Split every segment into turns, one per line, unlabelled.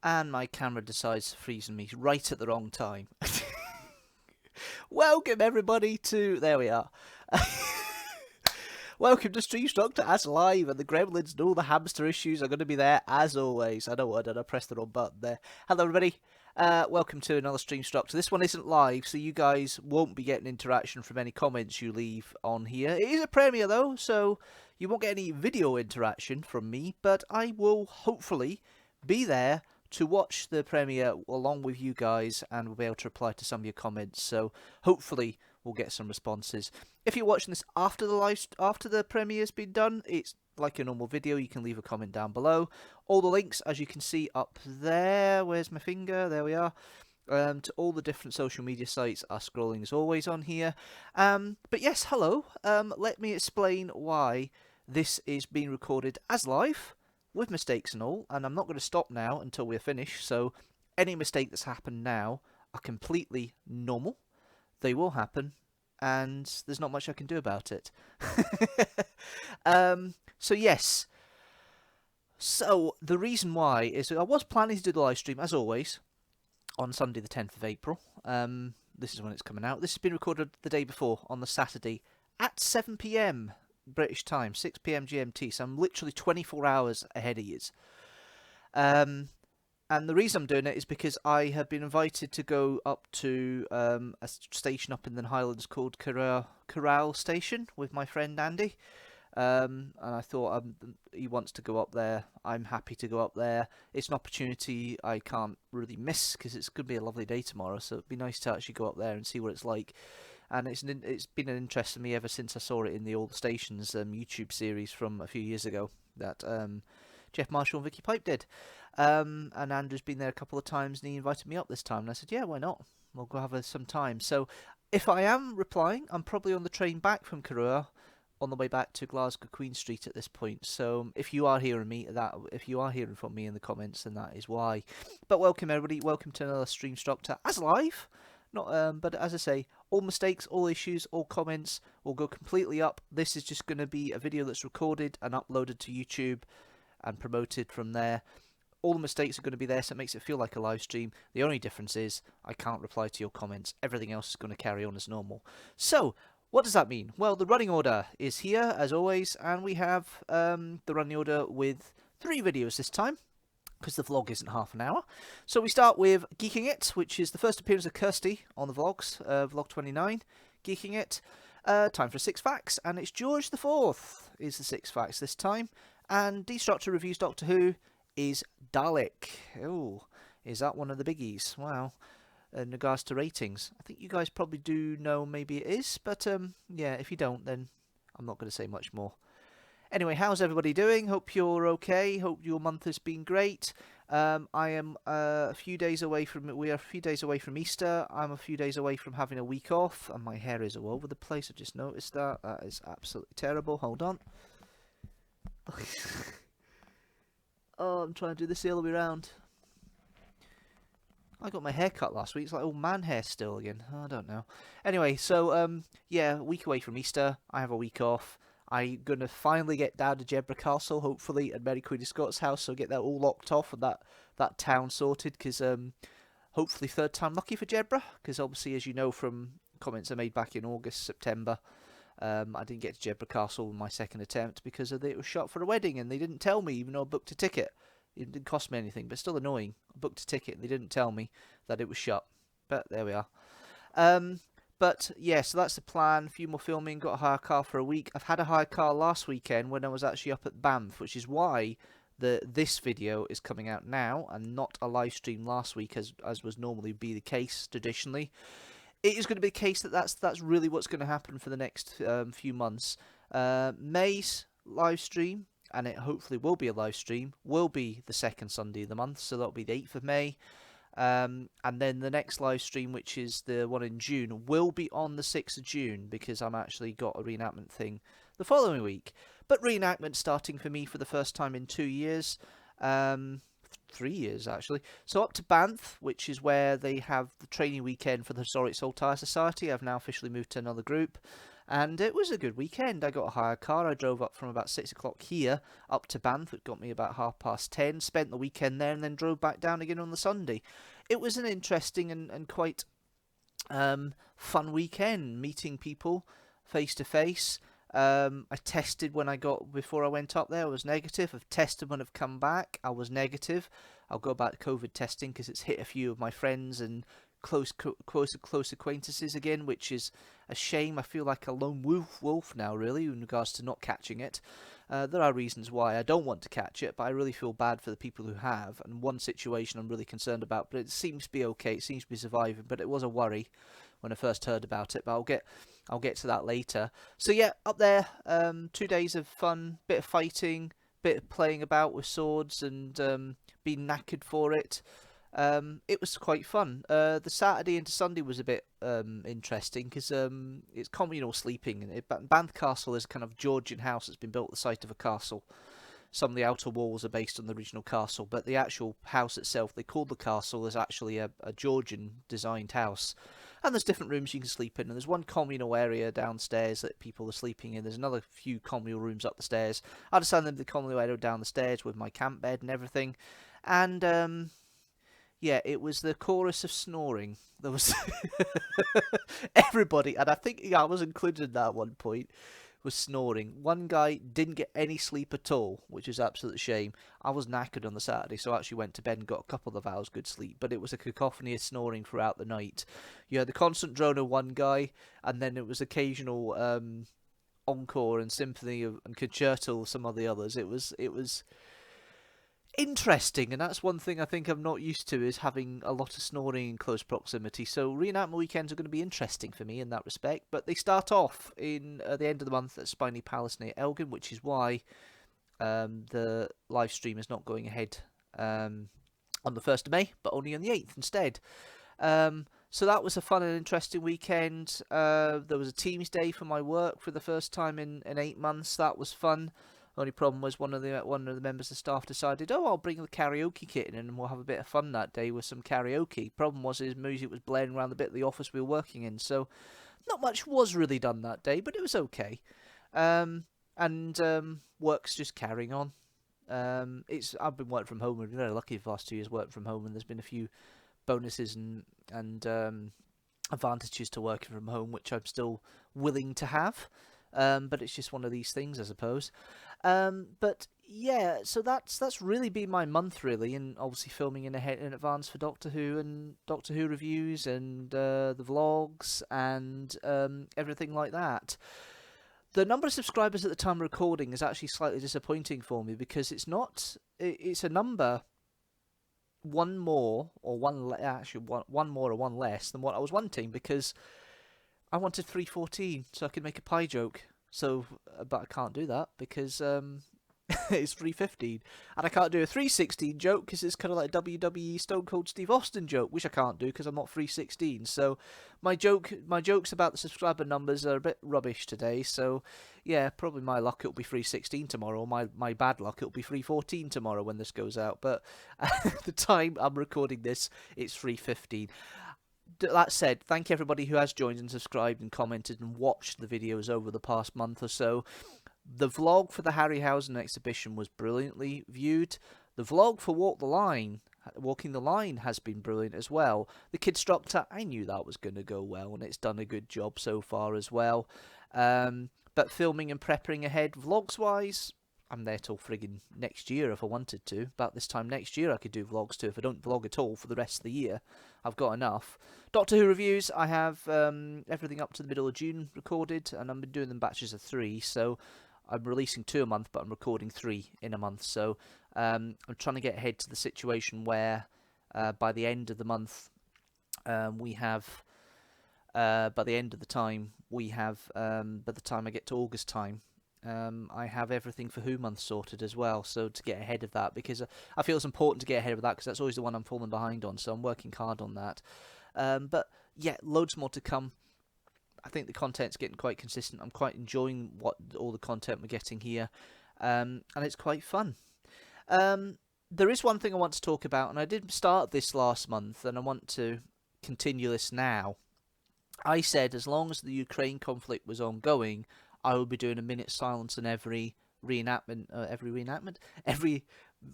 And my camera decides to freeze me right at the wrong time. Welcome everybody to... There we are. Welcome to Streamstructor as live, and the gremlins and all the hamster issues are going to be there as always. I know what I did, I pressed the wrong button there. Hello everybody, welcome to another Streamstructor. This one isn't live, so you guys won't be getting interaction from any comments you leave on here. It is a premiere though, so you won't get any video interaction from me, but I will hopefully be there to watch the premiere along with you guys, and we'll be able to reply to some of your comments, so hopefully we'll get some responses. If you're watching this after the premiere's been done, it's like a normal video. You can leave a comment down below. All the links, as you can see up there, where's my finger? There we are. To all the different social media sites are scrolling as always on here. But yes, hello. Let me explain why this is being recorded as live, with mistakes and all, and I'm not going to stop now until we're finished, so any mistake that's happened now are completely normal. They will happen, and there's not much I can do about it. So yes. So the reason why is I was planning to do the live stream, as always, on Sunday the 10th of April. This is when it's coming out. This has been recorded the day before, on the Saturday, at 7 PM British time, 6 PM GMT, so I'm literally 24 hours ahead of yous. And the reason I'm doing it is because I have been invited to go up to a station up in the Highlands called Corral Station with my friend Andy. And I thought he wants to go up there. I'm happy to go up there. It's an opportunity I can't really miss because it's going to be a lovely day tomorrow. So it'd be nice to actually go up there and see what it's like. And it's been an interest to me ever since I saw it in the All the Stations YouTube series from a few years ago that Jeff Marshall and Vicky Pipe did. And Andrew's been there a couple of times and he invited me up this time. And I said, yeah, why not? We'll go have some time. So if I am replying, I'm probably on the train back from Karua on the way back to Glasgow Queen Street at this point. So if you are hearing from me in the comments, then that is why. But welcome everybody. Welcome to another Streamstructor as live. Not, but as I say, all mistakes, all issues, all comments will go completely up. This is just going to be a video that's recorded and uploaded to YouTube and promoted from there. All the mistakes are going to be there, so it makes it feel like a live stream. The only difference is I can't reply to your comments. Everything else is going to carry on as normal. So, what does that mean? Well, the running order is here, as always, and we have the running order with 3 videos this time, because the vlog isn't half an hour. So we start with Geeking It, which is the first appearance of Kirsty on the vlogs, vlog 29, Geeking It. Time for 6 facts, and it's George the 4th is the 6 facts this time. And Deanstructor reviews Doctor Who is Dalek. Oh, is that one of the biggies? Wow. In regards to ratings, I think you guys probably do know maybe it is, but yeah, if you don't, then I'm not going to say much more. Anyway, how's everybody doing? Hope you're okay. Hope your month has been great. I am a few days away from it. We are a few days away from Easter. I'm a few days away from having a week off, and my hair is all over the place. I just noticed that. That is absolutely terrible. Hold on. Oh, I'm trying to do this the other way around. I got my hair cut last week. It's like old man hair still again. I don't know. Anyway, so yeah, a week away from Easter. I have a week off. I'm going to finally get down to Jedburgh Castle, hopefully, at Mary Queen of Scots' house, so get that all locked off and that town sorted, because hopefully 3rd time lucky for Jedburgh, because obviously, as you know from comments I made back in August, September, I didn't get to Jedburgh Castle in my 2nd attempt because it was shot for a wedding, and they didn't tell me, even though I booked a ticket. It didn't cost me anything, but still annoying. I booked a ticket and they didn't tell me that it was shut. But there we are. But yeah, so that's the plan. A few more filming. Got a hire car for a week. I've had a hire car last weekend when I was actually up at Banff, which is why this video is coming out now and not a live stream last week, as was normally be the case traditionally. It is going to be the case that's really what's going to happen for the next few months. May's live stream, and it hopefully will be a live stream, will be the 2nd Sunday of the month, so that'll be the 8th of May. And then the next live stream, which is the one in June, will be on the 6th of June, because I'm actually got a reenactment thing the following week. But reenactment starting for me for the first time in 2 years, 3 years actually. So up to Banff, which is where they have the training weekend for the Historic Saltire Society. I've now officially moved to another group. And it was a good weekend. I got a hire car. I drove up from about 6 o'clock here up to Banff. It got me about 10:30. Spent the weekend there and then drove back down again on the Sunday. It was an interesting and quite fun weekend, meeting people face to face. I tested before I went up there. I was negative. I've tested when I've come back. I was negative. I'll go back to COVID testing because it's hit a few of my friends and close acquaintances again, which is a shame. I feel like a lone wolf now, really, in regards to not catching it. There are reasons why I don't want to catch it, but I really feel bad for the people who have. And one situation I'm really concerned about, but it seems to be okay. It seems to be surviving, but it was a worry when I first heard about it. But I'll get to that later. So yeah, up there, 2 days of fun, bit of fighting, bit of playing about with swords, and being knackered for it. It was quite fun. The Saturday into Sunday was a bit interesting because it's communal sleeping. Banff Castle is a kind of Georgian house that's been built at the site of a castle. Some of the outer walls are based on the original castle, but the actual house itself, they call the castle, is actually a Georgian designed house. And there's different rooms you can sleep in, and there's one communal area downstairs that people are sleeping in. There's another few communal rooms up the stairs. I decided to the communal area down the stairs with my camp bed and everything. And yeah, it was the chorus of snoring. There was everybody, and I think I was included in that at one point, was snoring. One guy didn't get any sleep at all, which is absolute shame. I was knackered on the Saturday, so I actually went to bed and got a couple of hours good sleep, but it was a cacophony of snoring throughout the night. You had the constant drone of one guy, and then it was occasional encore and symphony and concerto of some of the others. It was interesting, and that's one thing I think I'm not used to, is having a lot of snoring in close proximity. So reenactment weekends are going to be interesting for me in that respect, but they start off in the end of the month at Spiny Palace near Elgin, which is why the live stream is not going ahead on the 1st of May, but only on the 8th instead. So that was a fun and interesting weekend. There was a Teams Day for my work for the first time in 8 months. That was fun. Only problem was one of the members of staff decided, I'll bring the karaoke kit in and we'll have a bit of fun that day with some karaoke. Problem was his music was blaring around the bit of the office we were working in, so not much was really done that day, but it was okay. And work's just carrying on. I've been working from home. I've been very lucky the last 2 years working from home, and there's been a few bonuses and advantages to working from home, which I'm still willing to have. But it's just one of these things, I suppose. But yeah, so that's really been my month, really, and obviously filming in advance for Doctor Who and Doctor Who reviews and the vlogs and everything like that. The number of subscribers at the time of recording is actually slightly disappointing for me, because it's a number one more or one less than what I was wanting, because I wanted 314 so I could make a pie joke. So, but I can't do that because it's 315, and I can't do a 316 joke because it's kind of like a WWE Stone Cold Steve Austin joke, which I can't do because I'm not 316. So my jokes about the subscriber numbers are a bit rubbish today. So yeah, probably my luck it'll be 316 tomorrow. Or my bad luck it'll be 314 tomorrow when this goes out. But at the time I'm recording this, it's 315. That said, thank you everybody who has joined and subscribed and commented and watched the videos over the past month or so. The vlog for the Harryhausen exhibition was brilliantly viewed. The vlog for Walking the Line has been brilliant as well. The Kidstructor, I knew that was going to go well, and it's done a good job so far as well. But filming and prepping ahead, vlogs-wise, I'm there till friggin' next year if I wanted to. About this time next year I could do vlogs too. If I don't vlog at all for the rest of the year, I've got enough. Doctor Who reviews, I have everything up to the middle of June recorded, and I've been doing them batches of 3, so I'm releasing 2 a month, but I'm recording 3 in a month. So I'm trying to get ahead to the situation where by the end of the month we have... by the end of the time we have... by the time I get to August time, I have everything for Who Month sorted as well, so to get ahead of that, because I feel it's important to get ahead of that, because that's always the one I'm falling behind on, so I'm working hard on that. But yeah, loads more to come. I think the content's getting quite consistent. I'm quite enjoying all the content we're getting here, and it's quite fun. There is one thing I want to talk about, and I did start this last month, and I want to continue this now. I said as long as the Ukraine conflict was ongoing, I would be doing a minute's silence on every every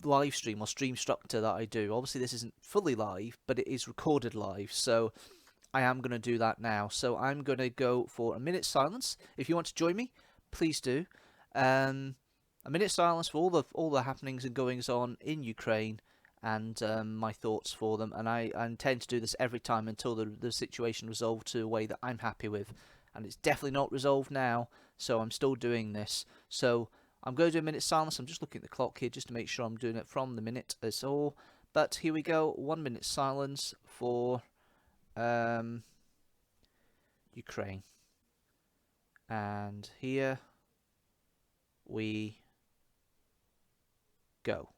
live stream or Streamstructor that I do. Obviously, this isn't fully live, but it is recorded live, so I am going to do that now. So I'm going to go for a minute's silence. If you want to join me, please do. A minute's silence for all the happenings and goings on in Ukraine, and my thoughts for them. And I intend to do this every time until the situation resolved to a way that I'm happy with. And it's definitely not resolved now, so I'm still doing this. So I'm going to do a minute's silence. I'm just looking at the clock here just to make sure I'm doing it from the minute as all. But here we go. 1 minute silence for Ukraine. And here we go.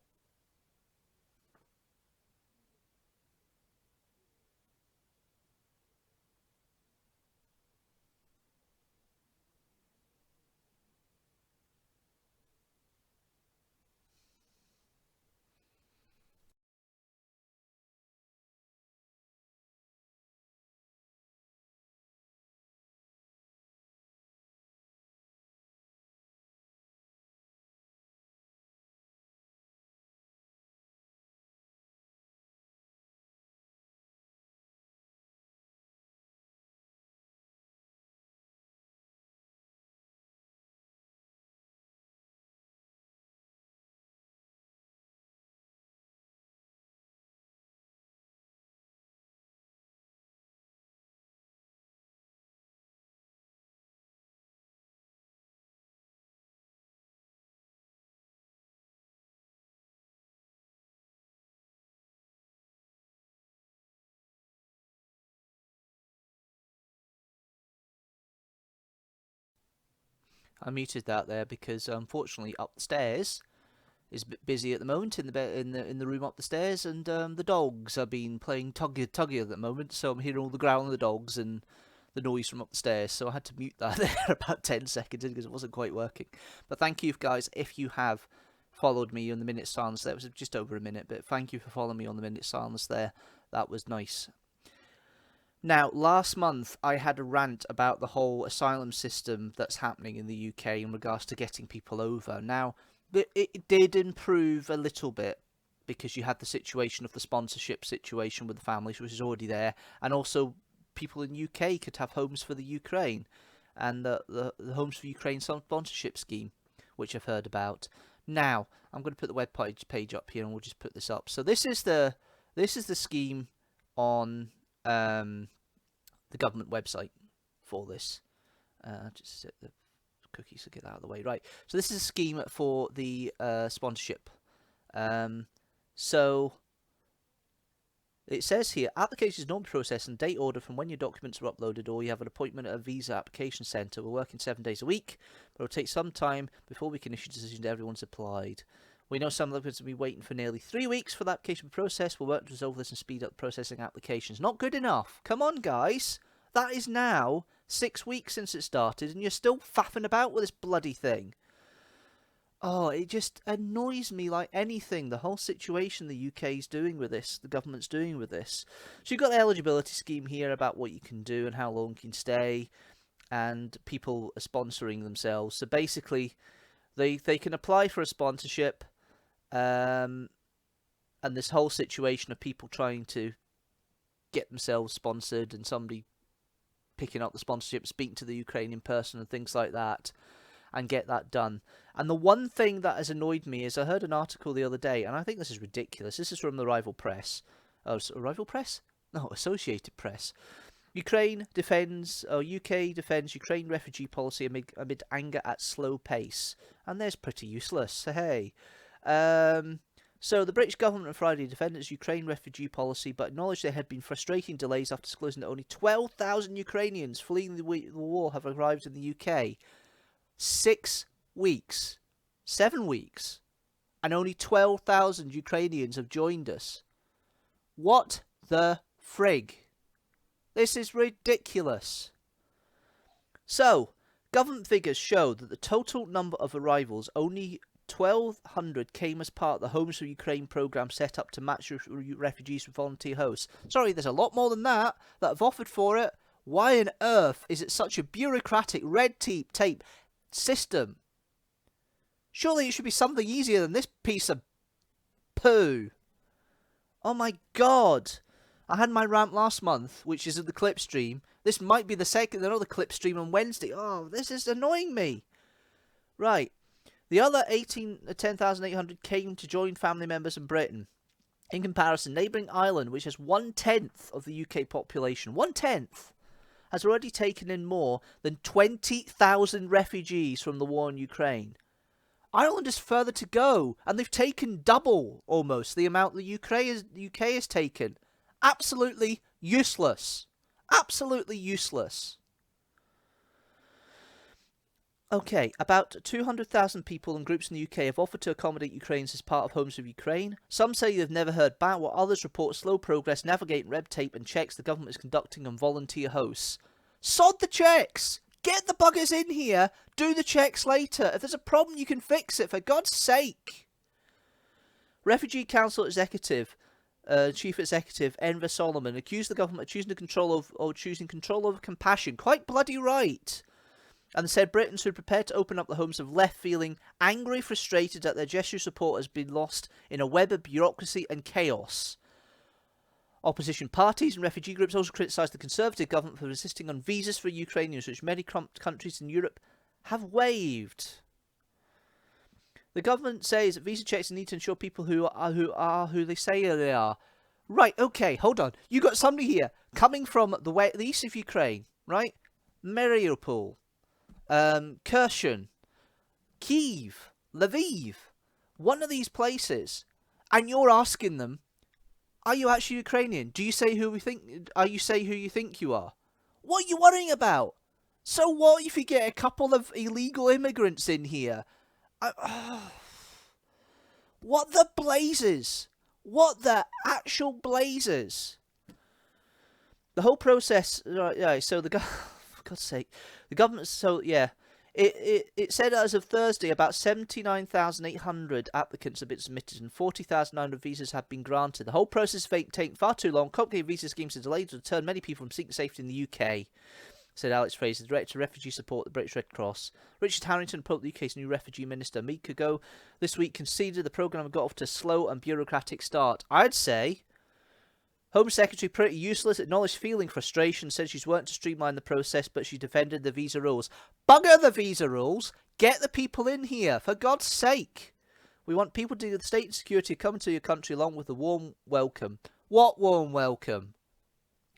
I muted that there because unfortunately upstairs is a bit busy at the moment in the room up the stairs, and the dogs have been playing tuggy at the moment, so I'm hearing all the growl of the dogs and the noise from up the stairs. So I had to mute that there about 10 seconds in because it wasn't quite working. But thank you guys if you have followed me on the minute silence. That was just over a minute, but thank you for following me on the minute silence there. That was nice. Now, last month I had a rant about the whole asylum system that's happening in the UK in regards to getting people over. Now, it did improve a little bit because you had the situation of the sponsorship situation with the families, which is already there, and also people in the UK could have homes for the Ukraine, and the Homes for Ukraine sponsorship scheme, which I've heard about. Now, I'm going to put the web page up here, and we'll just put this up. So this is the scheme on the government website for this. Just set the cookies to get out of the way. Right. So this is a scheme for the sponsorship. So it says here, applications normally processed in date order from when your documents are uploaded or you have an appointment at a visa application centre. We're working 7 days a week, but it'll take some time before we can issue a decision that everyone's applied. We know some applicants will be waiting for nearly 3 weeks for the application process. We'll work to resolve this and speed up processing applications. Not good enough. Come on, guys. That is now 6 weeks since it started, and you're still faffing about with this bloody thing. Oh, it just annoys me like anything, the whole situation the UK's doing with this, the government's doing with this. So you've got the eligibility scheme here about what you can do and how long you can stay, and people are sponsoring themselves. So basically, they can apply for a sponsorship, and this whole situation of people trying to get themselves sponsored and somebody picking up the sponsorship, speaking to the Ukrainian person and things like that, and get that done. And the one thing that has annoyed me is I heard an article the other day, and I think this is ridiculous. This is from the Rival Press. Oh, Rival Press? No, Associated Press. UK defends Ukraine refugee policy amid anger at slow pace. And there's pretty useless. Hey. So the British government on Friday defended its Ukraine refugee policy, but acknowledged there had been frustrating delays after disclosing that only 12,000 Ukrainians fleeing the war have arrived in the UK. 6 weeks, 7 weeks, and only 12,000 Ukrainians have joined us. What the frig? This is ridiculous. So, government figures show that the total number of arrivals, only 1,200 came as part of the Homes for Ukraine programme set up to match refugees with volunteer hosts. Sorry, there's a lot more than that have offered for it. Why on earth is it such a bureaucratic red tape system? Surely it should be something easier than this piece of poo. Oh my god. I had my rant last month, which is in the clip stream. This might be another clip stream on Wednesday. Oh, this is annoying me. Right. The other 10,800 came to join family members in Britain. In comparison, neighbouring Ireland, which has 1/10 of the UK population, 1/10, has already taken in more than 20,000 refugees from the war in Ukraine. Ireland is further to go, and they've taken double, almost, the amount the UK has taken. Absolutely useless. Absolutely useless. Okay, about 200,000 people and groups in the UK have offered to accommodate Ukrainians as part of Homes of Ukraine. Some say they've never heard back, while others report slow progress navigating red tape and checks the government is conducting on volunteer hosts. Sod the checks! Get the buggers in here, do the checks later. If there's a problem, you can fix it, for God's sake. Refugee Council Chief Executive Enver Solomon accused the government of choosing control over compassion. Quite bloody right. And said Britons who are prepared to open up the homes have left feeling angry, frustrated that their gesture of support has been lost in a web of bureaucracy and chaos. Opposition parties and refugee groups also criticised the Conservative government for insisting on visas for Ukrainians, which many countries in Europe have waived. The government says that visa checks need to ensure people who are who they say they are. Right, okay, hold on. You got somebody here coming from the east of Ukraine, right? Mariupol, Kherson, Kiev, Lviv, one of these places, and you're asking them, are you actually Ukrainian? Do you say who you think you are? What are you worrying about? So what if you get a couple of illegal immigrants in here? What the blazes? What the actual blazes? The whole process, right, yeah, so for God's sake, the government, it said as of Thursday about 79,800 applicants have been submitted and 40,900 visas have been granted. The whole process has taken far too long. Complicated visa schemes are delayed to deter many people from seeking safety in the UK, said Alex Fraser, Director of Refugee Support at the British Red Cross. Richard Harrington, the UK's new refugee minister, a week ago this week conceded the programme got off to a slow and bureaucratic start. I'd say Home Secretary pretty useless, acknowledged feeling frustration, said she's worked to streamline the process, but she defended the visa rules. Bugger the visa rules! Get the people in here, for God's sake! We want people to do the state and security come to your country along with a warm welcome. What warm welcome?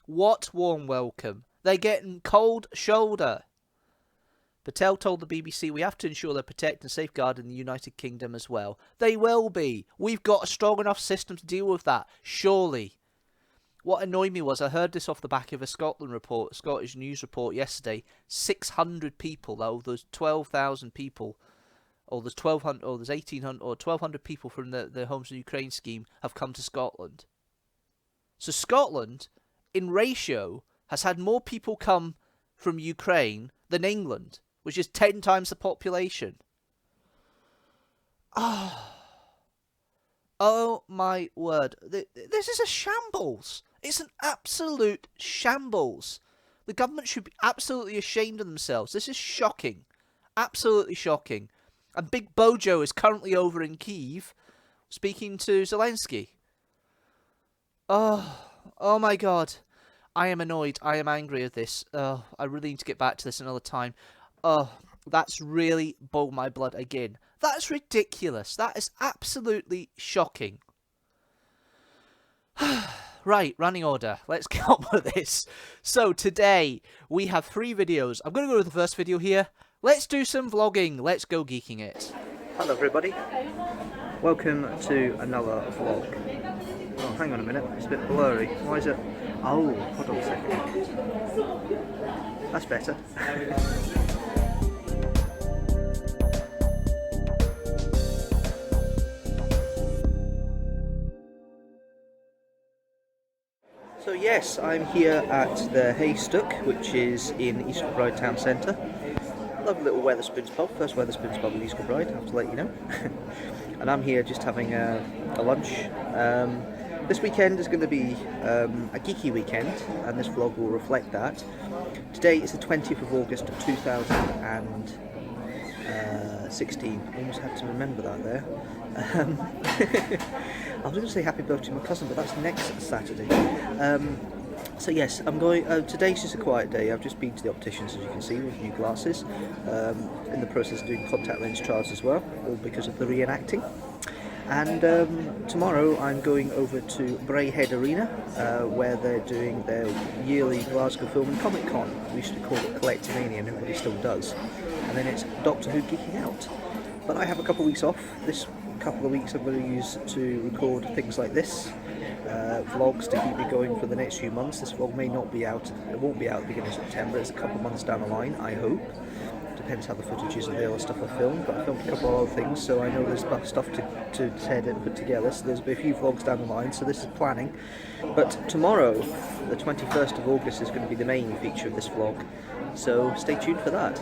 What warm welcome? They're getting cold shoulder. Patel told the BBC we have to ensure they're protected and safeguarded in the United Kingdom as well. They will be. We've got a strong enough system to deal with that, surely. What annoyed me was I heard this off the back of a Scottish news report yesterday. 600 people, though, those 12,000 people, or there's 1,200, or there's 1,800, or 1,200 people from the Homes of Ukraine scheme have come to Scotland. So Scotland, in ratio, has had more people come from Ukraine than England, which is 10 times the population. Oh my word. This is a shambles. It's an absolute shambles. The government should be absolutely ashamed of themselves. This is shocking. Absolutely shocking. And Big Bojo is currently over in Kyiv speaking to Zelensky. Oh my god. I am annoyed. I am angry at this. I really need to get back to this another time. That's really boiled my blood again. That's ridiculous. That is absolutely shocking. Right, running order. Let's get on with this. So today we have 3 videos. I'm going to go to the first video here. Let's do some vlogging. Let's go geeking it. Hello everybody. Welcome to another vlog. Oh, hang on a minute. It's a bit blurry. Why is it? Oh, hold on a second. That's better. So yes, I'm here at the Haystack, which is in East Kilbride town centre. Lovely little Wetherspoons pub, first Wetherspoons pub in East Kilbride, I have to let you know. And I'm here just having a lunch. this weekend is going to be a geeky weekend, and this vlog will reflect that. Today is the 20th of August 2016. Almost had to remember that there. I was going to say happy birthday to my cousin, but that's next Saturday. So yes, I'm going. Today's just a quiet day. I've just been to the opticians, as you can see, with new glasses. In the process of doing contact lens trials as well, all because of the reenacting. And tomorrow I'm going over to Braehead Arena, where they're doing their yearly Glasgow Film and Comic Con. We used to call it Collectomania, and everybody still does. And then it's Doctor Who Geeking Out. But I have a couple of weeks off. This couple of weeks I'm going to use to record things like this, vlogs to keep me going for the next few months. This vlog may not be out, it won't be out at the beginning of September, it's a couple of months down the line, I hope. Depends how the footage is of the other stuff I filmed, but I filmed a couple of other things, so I know there's stuff to edit and put together, so there's a few vlogs down the line, so this is planning. But tomorrow, the 21st of August, is going to be the main feature of this vlog, so stay tuned for that.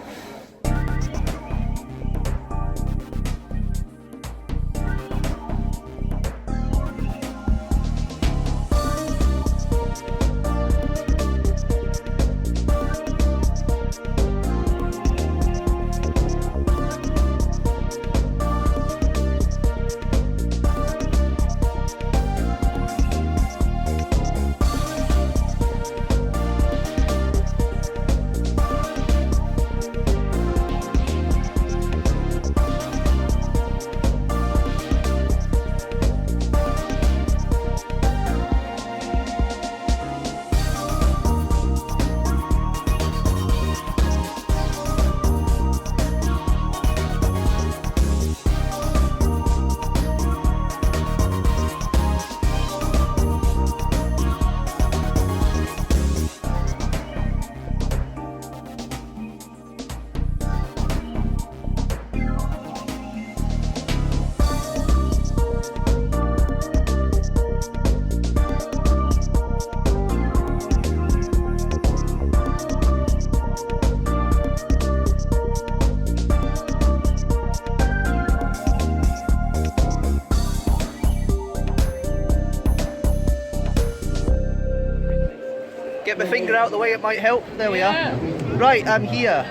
Get my finger out the way, it might help. There we are. Right, I'm here,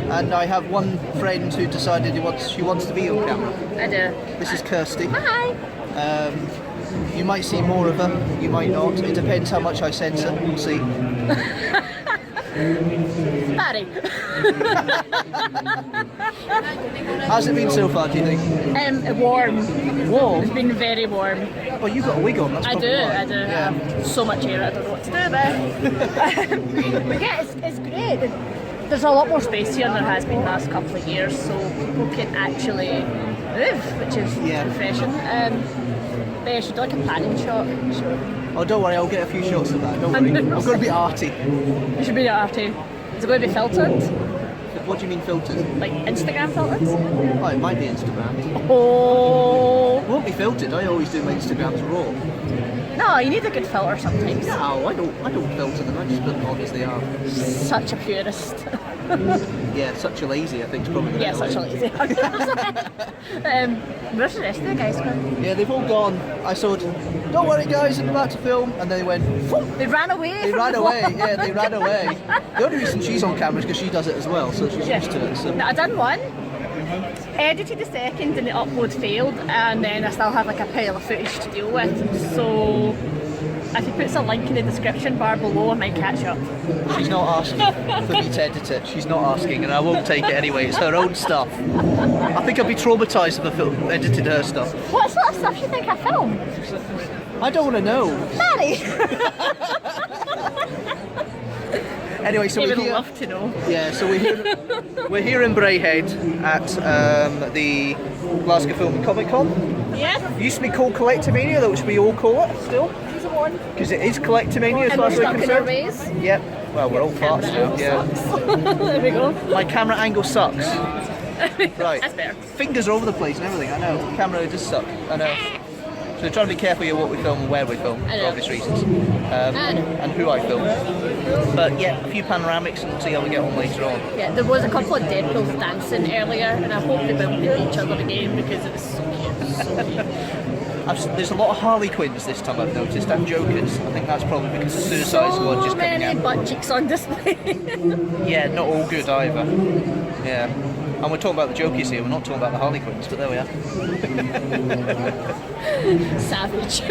and I have one friend who decided she wants to be on camera.
I do.
This is Kirsty.
Hi.
You might see more of her, you might not. It depends how much I censor. We'll see.
Barry.
How's it been so far, do you think?
Warm.
Warm?
It's been very warm.
Oh, you've got a wig on, that's
I
probably
do,
why.
I do.
Yeah.
I have so much hair, I don't know what to do about it. But yeah, it's great. There's a lot more space here than there has been the last couple of years, so people can actually move, which is refreshing. But yeah, should do like a panning shot. Sure.
Oh, don't worry, I'll get a few shots of that, don't worry. I'm going to be arty.
You should be arty. Is it going to be filtered?
What do you mean filtered?
Like Instagram filters?
Oh, it might be Instagram.
Oh.
It won't be filtered, I always do my Instagrams raw.
No, you need a good filter sometimes.
No, I don't filter them, I just put them on as they are.
Such a purist.
Yeah, such a lazy, I think is probably the
Yeah, such a lazy. Where's the rest of the guys going?
Yeah, they've all gone. I saw, don't worry guys, I'm about to film, and they went,
they ran away.
They ran away, yeah, they ran away. The only reason she's on camera is because she does it as well, so she's used to it. So.
No, I done one, edited the second, and the upload failed, and then I still have like a pile of footage to deal with. So if he puts a link in the description bar below, I might catch up.
She's not asking for me to edit it. She's not asking, and I won't take it anyway. It's her own stuff. I think I'd be traumatised if I edited her stuff.
What sort of stuff do you think I film?
I don't want to know.
Daddy!
Anyway, so
you
we're
would
here.
love to know.
Yeah, so we're here in Braehead at the Glasgow Film and Comic Con.
Yes.
It used to be called Collectomania, though, which we all call it still.
She's a one.
Because it is Collectomania as
And
far
we're
as we're
stuck in our
concerned.
ways.
Yep. Well, we're all farts now. Yeah.
There we go.
My camera angle sucks. Right.
That's better.
Fingers are over the place and everything. I know. The camera does suck. I know. So we're trying to be careful here what we film and where we film for obvious reasons, and who I film. But yeah, a few panoramics and see how we get on later on.
Yeah, there was a couple of Deadpools dancing earlier, and I hope they will meet each other again because it was so cute. So cute.
There's a lot of Harlequins this time I've noticed, and Jokers. I think that's probably because the Suicide Squad just coming
many
out.
butt cheeks on display.
Yeah, not all good either. Yeah. And we're talking about the Jokers here, we're not talking about the Harlequins, but there we are.
Savage.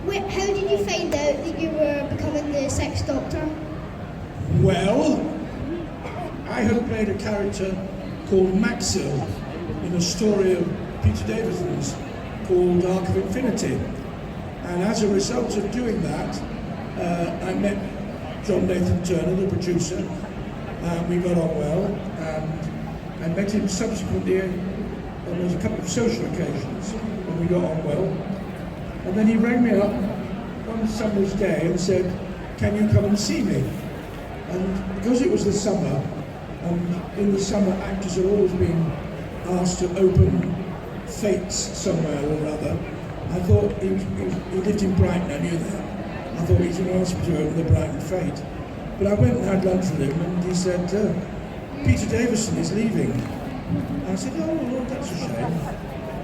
Wait, how did you find out that you were becoming the Sex Doctor?
Well, I had played a character called Maxil in a story of Peter Davison's called Arc of Infinity. And as a result of doing that, I met John Nathan Turner, the producer, and we got on well. And I met him subsequently on a couple of social occasions, and we got on well. And then he rang me up one summer's day and said, "Can you come and see me?" And because it was the summer, and in the summer actors are always being asked to open fates somewhere or other, I thought he lived in Brighton, I knew that. I thought he was going to ask me to open the Brighton fate. But I went and had lunch with him and he said, "Peter Davison is leaving." I said, "Oh, well, that's a shame."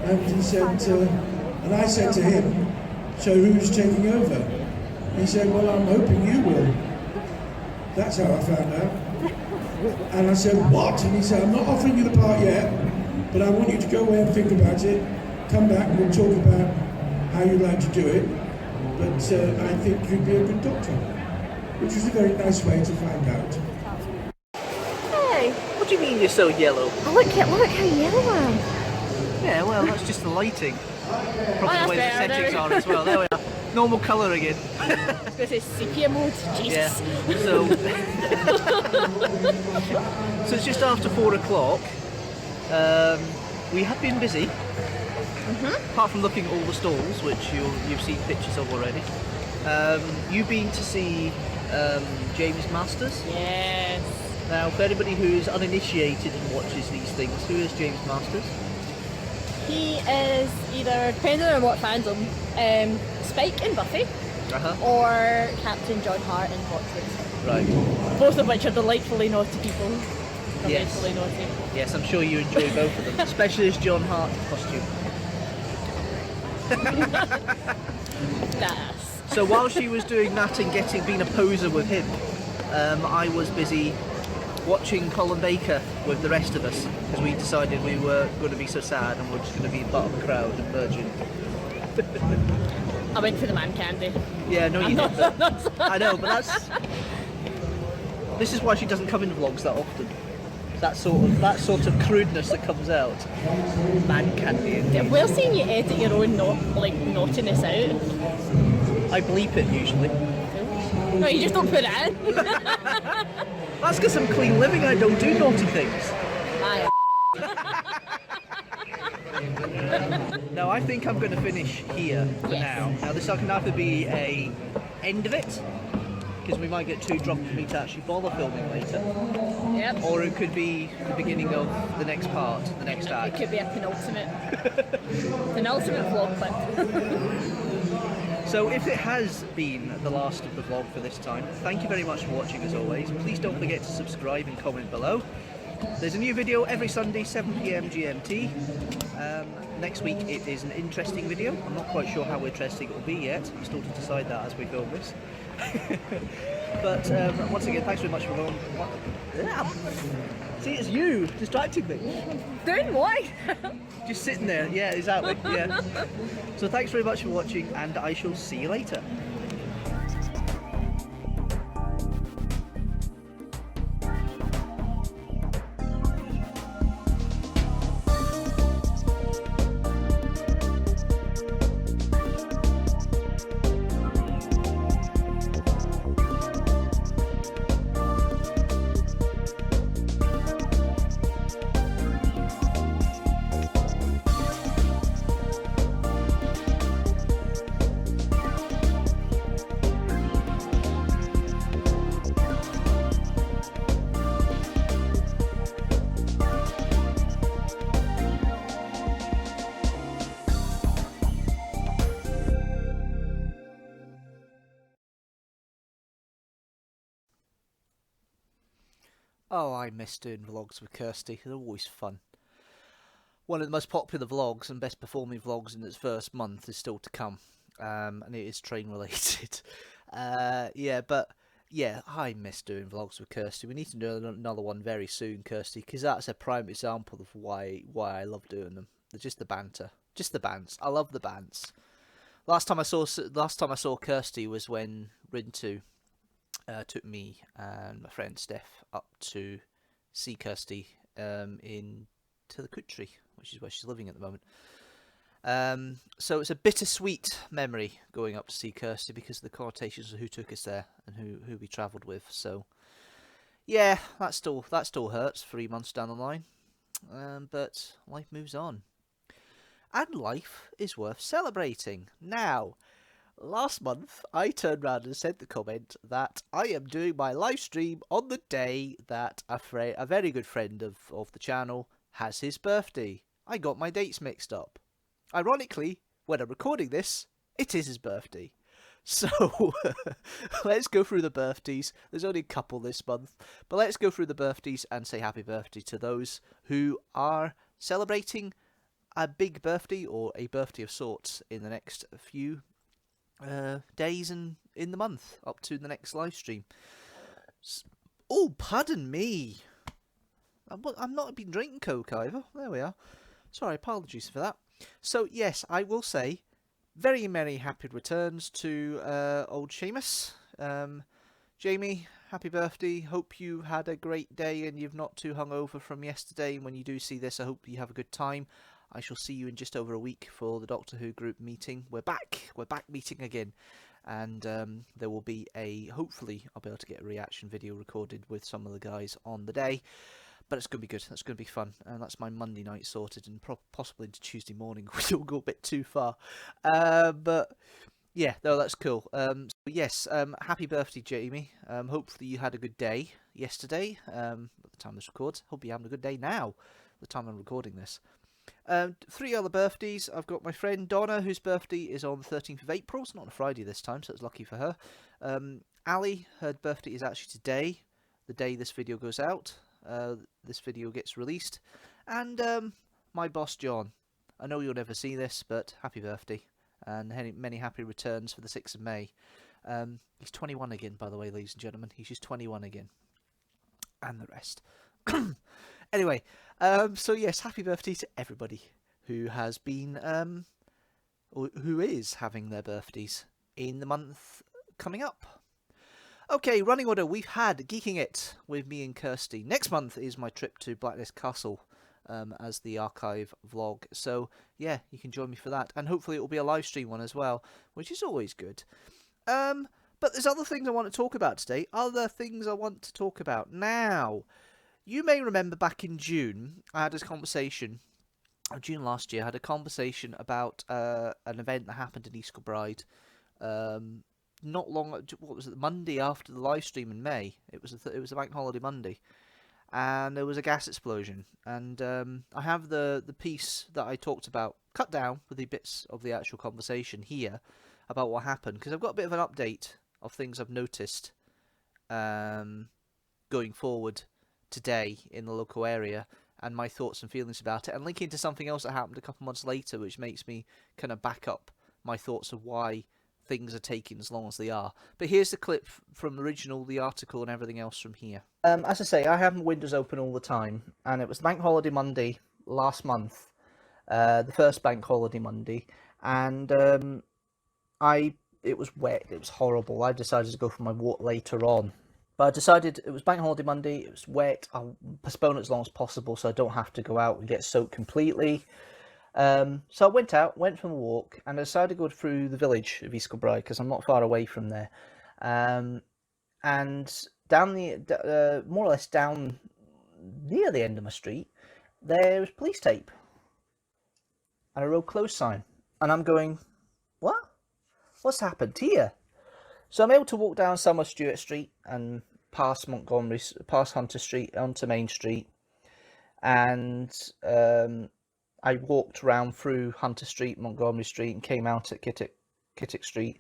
And he said, and I said to him, "So who's taking over?" He said, "Well, I'm hoping you will." That's how I found out. And I said, "What?" And he said, "I'm not offering you the part yet, but I want you to go away and think about it. Come back and we'll talk about how you'd like to do it. But I think you'd be a good doctor." Which was a very nice way to find out.
Hey,
What do you mean you're so yellow?
look how yellow I am.
Yeah, well, that's just the lighting. Probably
that's
the way the
better, there
settings
we
are as well. There we are. Normal colour again.
This is sepia mode.
Yeah.
Jesus.
So, so it's just after 4 o'clock. We have been busy. Apart from looking at all the stalls, which you've seen pictures of already. You've been to see James Masters.
Yes.
Now, for anybody who's uninitiated and watches these things, who is James Masters?
He is either, depending on what fandom, Spike in Buffy or Captain John Hart in Watchmen.
Right.
Both of which are delightfully naughty people.
Yes.
Delightfully naughty.
Yes, I'm sure you enjoy both of them, especially his John Hart costume.
Yes.
So while she was doing that and being a poser with him, I was busy watching Colin Baker with the rest of us because we decided we were going to be so sad and we're just going to be part of the crowd and Virgin.
I went for the man candy.
Yeah, no, you didn't. I know, but this is why she doesn't come into vlogs that often. That sort of crudeness that comes out. Man candy.
We're seeing you edit your own naughtiness out.
I bleep it usually.
No, you just don't put it in.
That's because I'm clean living. I don't do naughty things. No, I think I'm going to finish here for now. Now this can either be a end of it, because we might get too drunk for me to actually bother filming later.
Yep.
Or it could be the beginning of the next part, the next
It
act.
could be a penultimate vlog clip.
So if it has been the last of the vlog for this time, thank you very much for watching as always. Please don't forget to subscribe and comment below. There's a new video every Sunday, 7 PM GMT. Next week it is an interesting video. I'm not quite sure how interesting it will be yet. I'm still to decide that as we film this. But once again, thanks very much for going. See, it's you distracting me.
Doing what?
Just sitting there. Yeah, exactly. Yeah. So thanks very much for watching, and I shall see you later. Oh, I miss doing vlogs with Kirsty. They're always fun. one of the most popular vlogs and best performing vlogs in its first month is still to come, and it is train related. Yeah, but yeah, I miss doing vlogs with Kirsty. We need to do another one very soon, Kirsty, because that's a prime example of why I love doing them. Just the banter, just the bants. I love the bants. Last time I saw Kirsty was when Rintu took me and my friend Steph up to see Kirsty in to the country, which is where she's living at the moment. So it's a bittersweet memory going up to see Kirsty because of the connotations of who took us there and who we travelled with. So yeah, that still hurts 3 months down the line, but life moves on, and life is worth celebrating. Now, last month I turned around and said the comment that I am doing my live stream on the day that a very good friend of the channel has his birthday. I got my dates mixed up. Ironically, when I'm recording this, it is his birthday. So, let's go through the birthdays. There's only a couple this month, but let's go through the birthdays and say happy birthday to those who are celebrating a big birthday or a birthday of sorts in the next few days and in the month up to the next live stream. Oh, pardon me. I'm not been drinking Coke either. There we are. Sorry, apologies for that. So yes, I will say very many happy returns to old Seamus. Jamie, happy birthday. Hope you had a great day and you've not too hungover from yesterday. And when you do see this, I hope you have a good time. I shall see you in just over a week for the Doctor Who group meeting. We're back meeting again. And there will be hopefully I'll be able to get a reaction video recorded with some of the guys on the day. But it's going to be good. That's going to be fun. And that's my Monday night sorted, and possibly into Tuesday morning. We don't go a bit too far. But yeah, no, that's cool. So yes, happy birthday, Jamie. Hopefully you had a good day yesterday at the time this records. Hope you're having a good day now, at the time I'm recording this. 3 other birthdays. I've got my friend Donna, whose birthday is on the 13th of April. It's not on a Friday this time, so it's lucky for her. Ali, her birthday is actually today, the day this video goes out. This video gets released. And my boss John, I know you'll never see this, but happy birthday and many happy returns for the 6th of May. He's 21 again, by the way, ladies and gentlemen. He's just 21 again, and the rest. Anyway, so yes, happy birthday to everybody who has been or who is having their birthdays in the month coming up. Okay, running order. We've had Geeking It with me and Kirsty. Next month is my trip to Blacklist Castle as the archive vlog. So, yeah, you can join me for that. And hopefully it will be a live stream one as well, which is always good. But there's other things I want to talk about today. Other things I want to talk about. Now, you may remember back in June, I had this conversation. June last year, I had a conversation about an event that happened in East Kilbride. Not long, what was it, the Monday after the live stream in May. It was a bank holiday Monday, and there was a gas explosion. And I have the piece that I talked about cut down with the bits of the actual conversation here about what happened, because I've got a bit of an update of things I've noticed going forward today in the local area, and my thoughts and feelings about it, and linking to something else that happened a couple months later, which makes me kind of back up my thoughts of why things are taking as long as they are. But here's the clip from the original, the article, and everything else from here. As I say, I have my windows open all the time, and it was Bank Holiday Monday last month, the first Bank Holiday Monday, and it was wet, it was horrible. I decided to go for my walk later on, but I decided it was Bank Holiday Monday, it was wet, I'll postpone it as long as possible so I don't have to go out and get soaked completely. So I went for a walk, and I decided to go through the village of East Kilbride because I'm not far away from there. And down more or less down near the end of my street, there was police tape and a road closed sign. And I'm going, what? What's happened here? So I'm able to walk down Summer Stewart Street and past Hunter Street onto Main Street, and I walked around through Hunter Street, Montgomery Street, and came out at Kittick Street.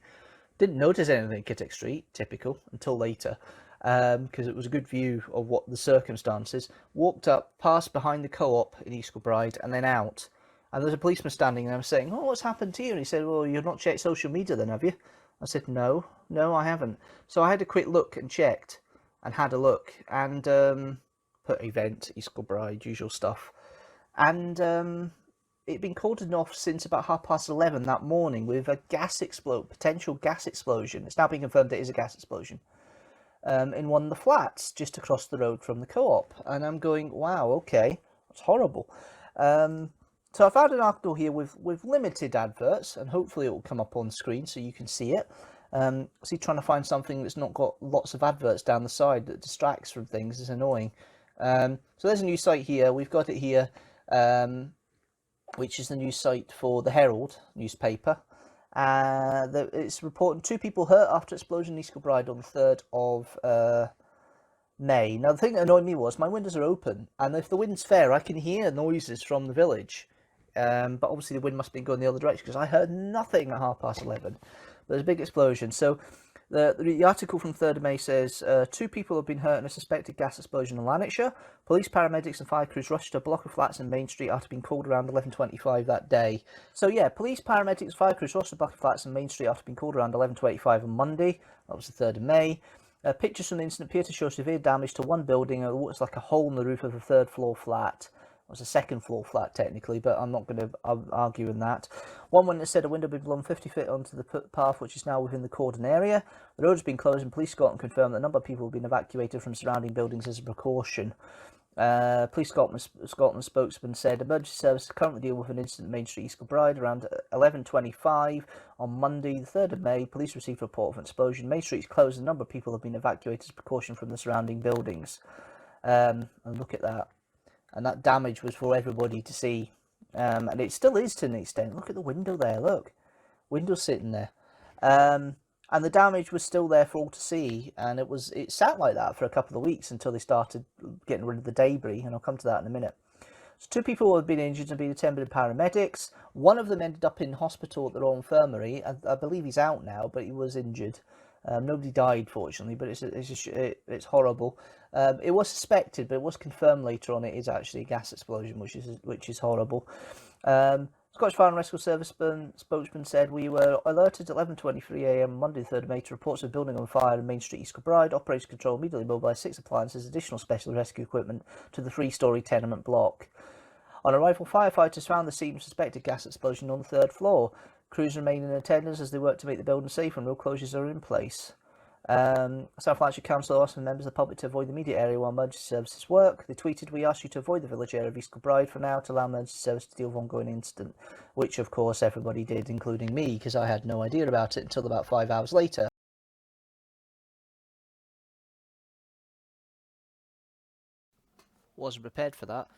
Didn't notice anything at Kittick Street, typical, until later. because it was a good view of what the circumstances. Walked up, passed behind the co-op in East Kilbride, and then out. And there's a policeman standing there saying, "Oh, what's happened to you?" And he said, "Well, you've not checked social media then, have you?" I said, "No, I haven't." So I had a quick look and checked, and had a look, and put event, East Kilbride, usual stuff. And it'd been cordoned off since about 11:30 that morning with a potential gas explosion. It's now been confirmed it is a gas explosion. In one of the flats just across the road from the co-op, and I'm going, wow, okay, that's horrible. So I've found an article here with limited adverts, and hopefully it will come up on screen so you can see it. See, trying to find something that's not got lots of adverts down the side that distracts from things is annoying. So there's a new site here. We've got it here, which is the news site for the Herald newspaper. It's reporting 2 people hurt after explosion in East Kilbride on the 3rd of May. Now, the thing that annoyed me was my windows are open, and if the wind's fair, I can hear noises from the village. But obviously the wind must have been going the other direction, because I heard nothing at 11:30. There's a big explosion. So the article from 3rd of May says 2 people have been hurt in a suspected gas explosion in Lanarkshire. Police, paramedics and fire crews rushed to a block of flats in Main Street after being called around 11:25 that day. So yeah, police, paramedics and fire crews rushed to a block of flats in Main Street after being called around 11:25 on Monday. That was the 3rd of May. Pictures from the incident appear to show severe damage to one building. It looks like a hole in the roof of a 3rd floor flat. It was a 2nd floor flat technically, but I'm not going to argue in that. One witness said a window had been blown 50 feet onto the path, which is now within the cordon area. The road has been closed, and police Scotland confirmed that a number of people have been evacuated from surrounding buildings as a precaution. Police Scotland spokesman said emergency services currently deal with an incident in Main Street, East Kilbride, around 11:25 on Monday, the 3rd of May. Police received a report of an explosion. Main Street is closed, and a number of people have been evacuated as a precaution from the surrounding buildings. And look at that. And that damage was for everybody to see. And it still is to an extent. Look at the window there, look. Window sitting there. And the damage was still there for all to see. And it sat like that for a couple of weeks until they started getting rid of the debris. And I'll come to that in a minute. So 2 people have been injured and been attended by paramedics. One of them ended up in hospital at the Royal Infirmary. I believe he's out now, but he was injured. Nobody died, fortunately, but it's horrible. It was suspected, but it was confirmed later on it is actually a gas explosion, which is horrible. Scottish Fire and Rescue Service spokesman said, "We were alerted at 11:23 a.m. Monday, the 3rd of May, to reports of a building on fire in Main Street, East Kilbride. Operation Control immediately mobilised 6 appliances, additional special rescue equipment to the 3-storey tenement block. On arrival, firefighters found the scene of suspected gas explosion on the 3rd floor. Crews remain in attendance as they work to make the building safe, and road closures are in place. South Lanarkshire Council asked members of the public to avoid the immediate area while emergency services work. They tweeted, "We ask you to avoid the village area of East Kilbride for now to allow emergency service to deal with ongoing incident," which of course everybody did, including me, because I had no idea about it until about 5 hours later. Wasn't prepared for that.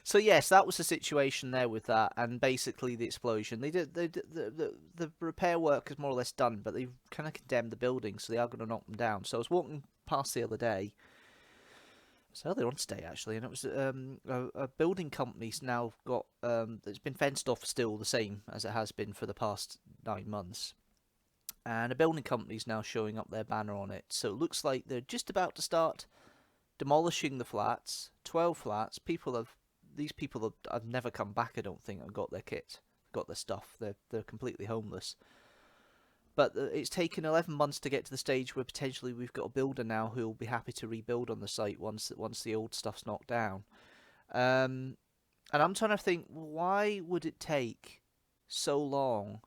So yes, that was the situation there with that, and basically the explosion. The repair work is more or less done, but they've kind of condemned the building, so they are going to knock them down. So I was walking past the other day. It was earlier on today actually, and it was a building company's now got it's been fenced off still the same as it has been for the past 9 months. And a building company's now showing up their banner on it. So it looks like they're just about to start demolishing the flats. 12 flats. These people have never come back, I don't think, and got their kit, got their stuff. They're completely homeless. But it's taken 11 months to get to the stage where potentially we've got a builder now who will be happy to rebuild on the site once the old stuff's knocked down. And I'm trying to think, why would it take so long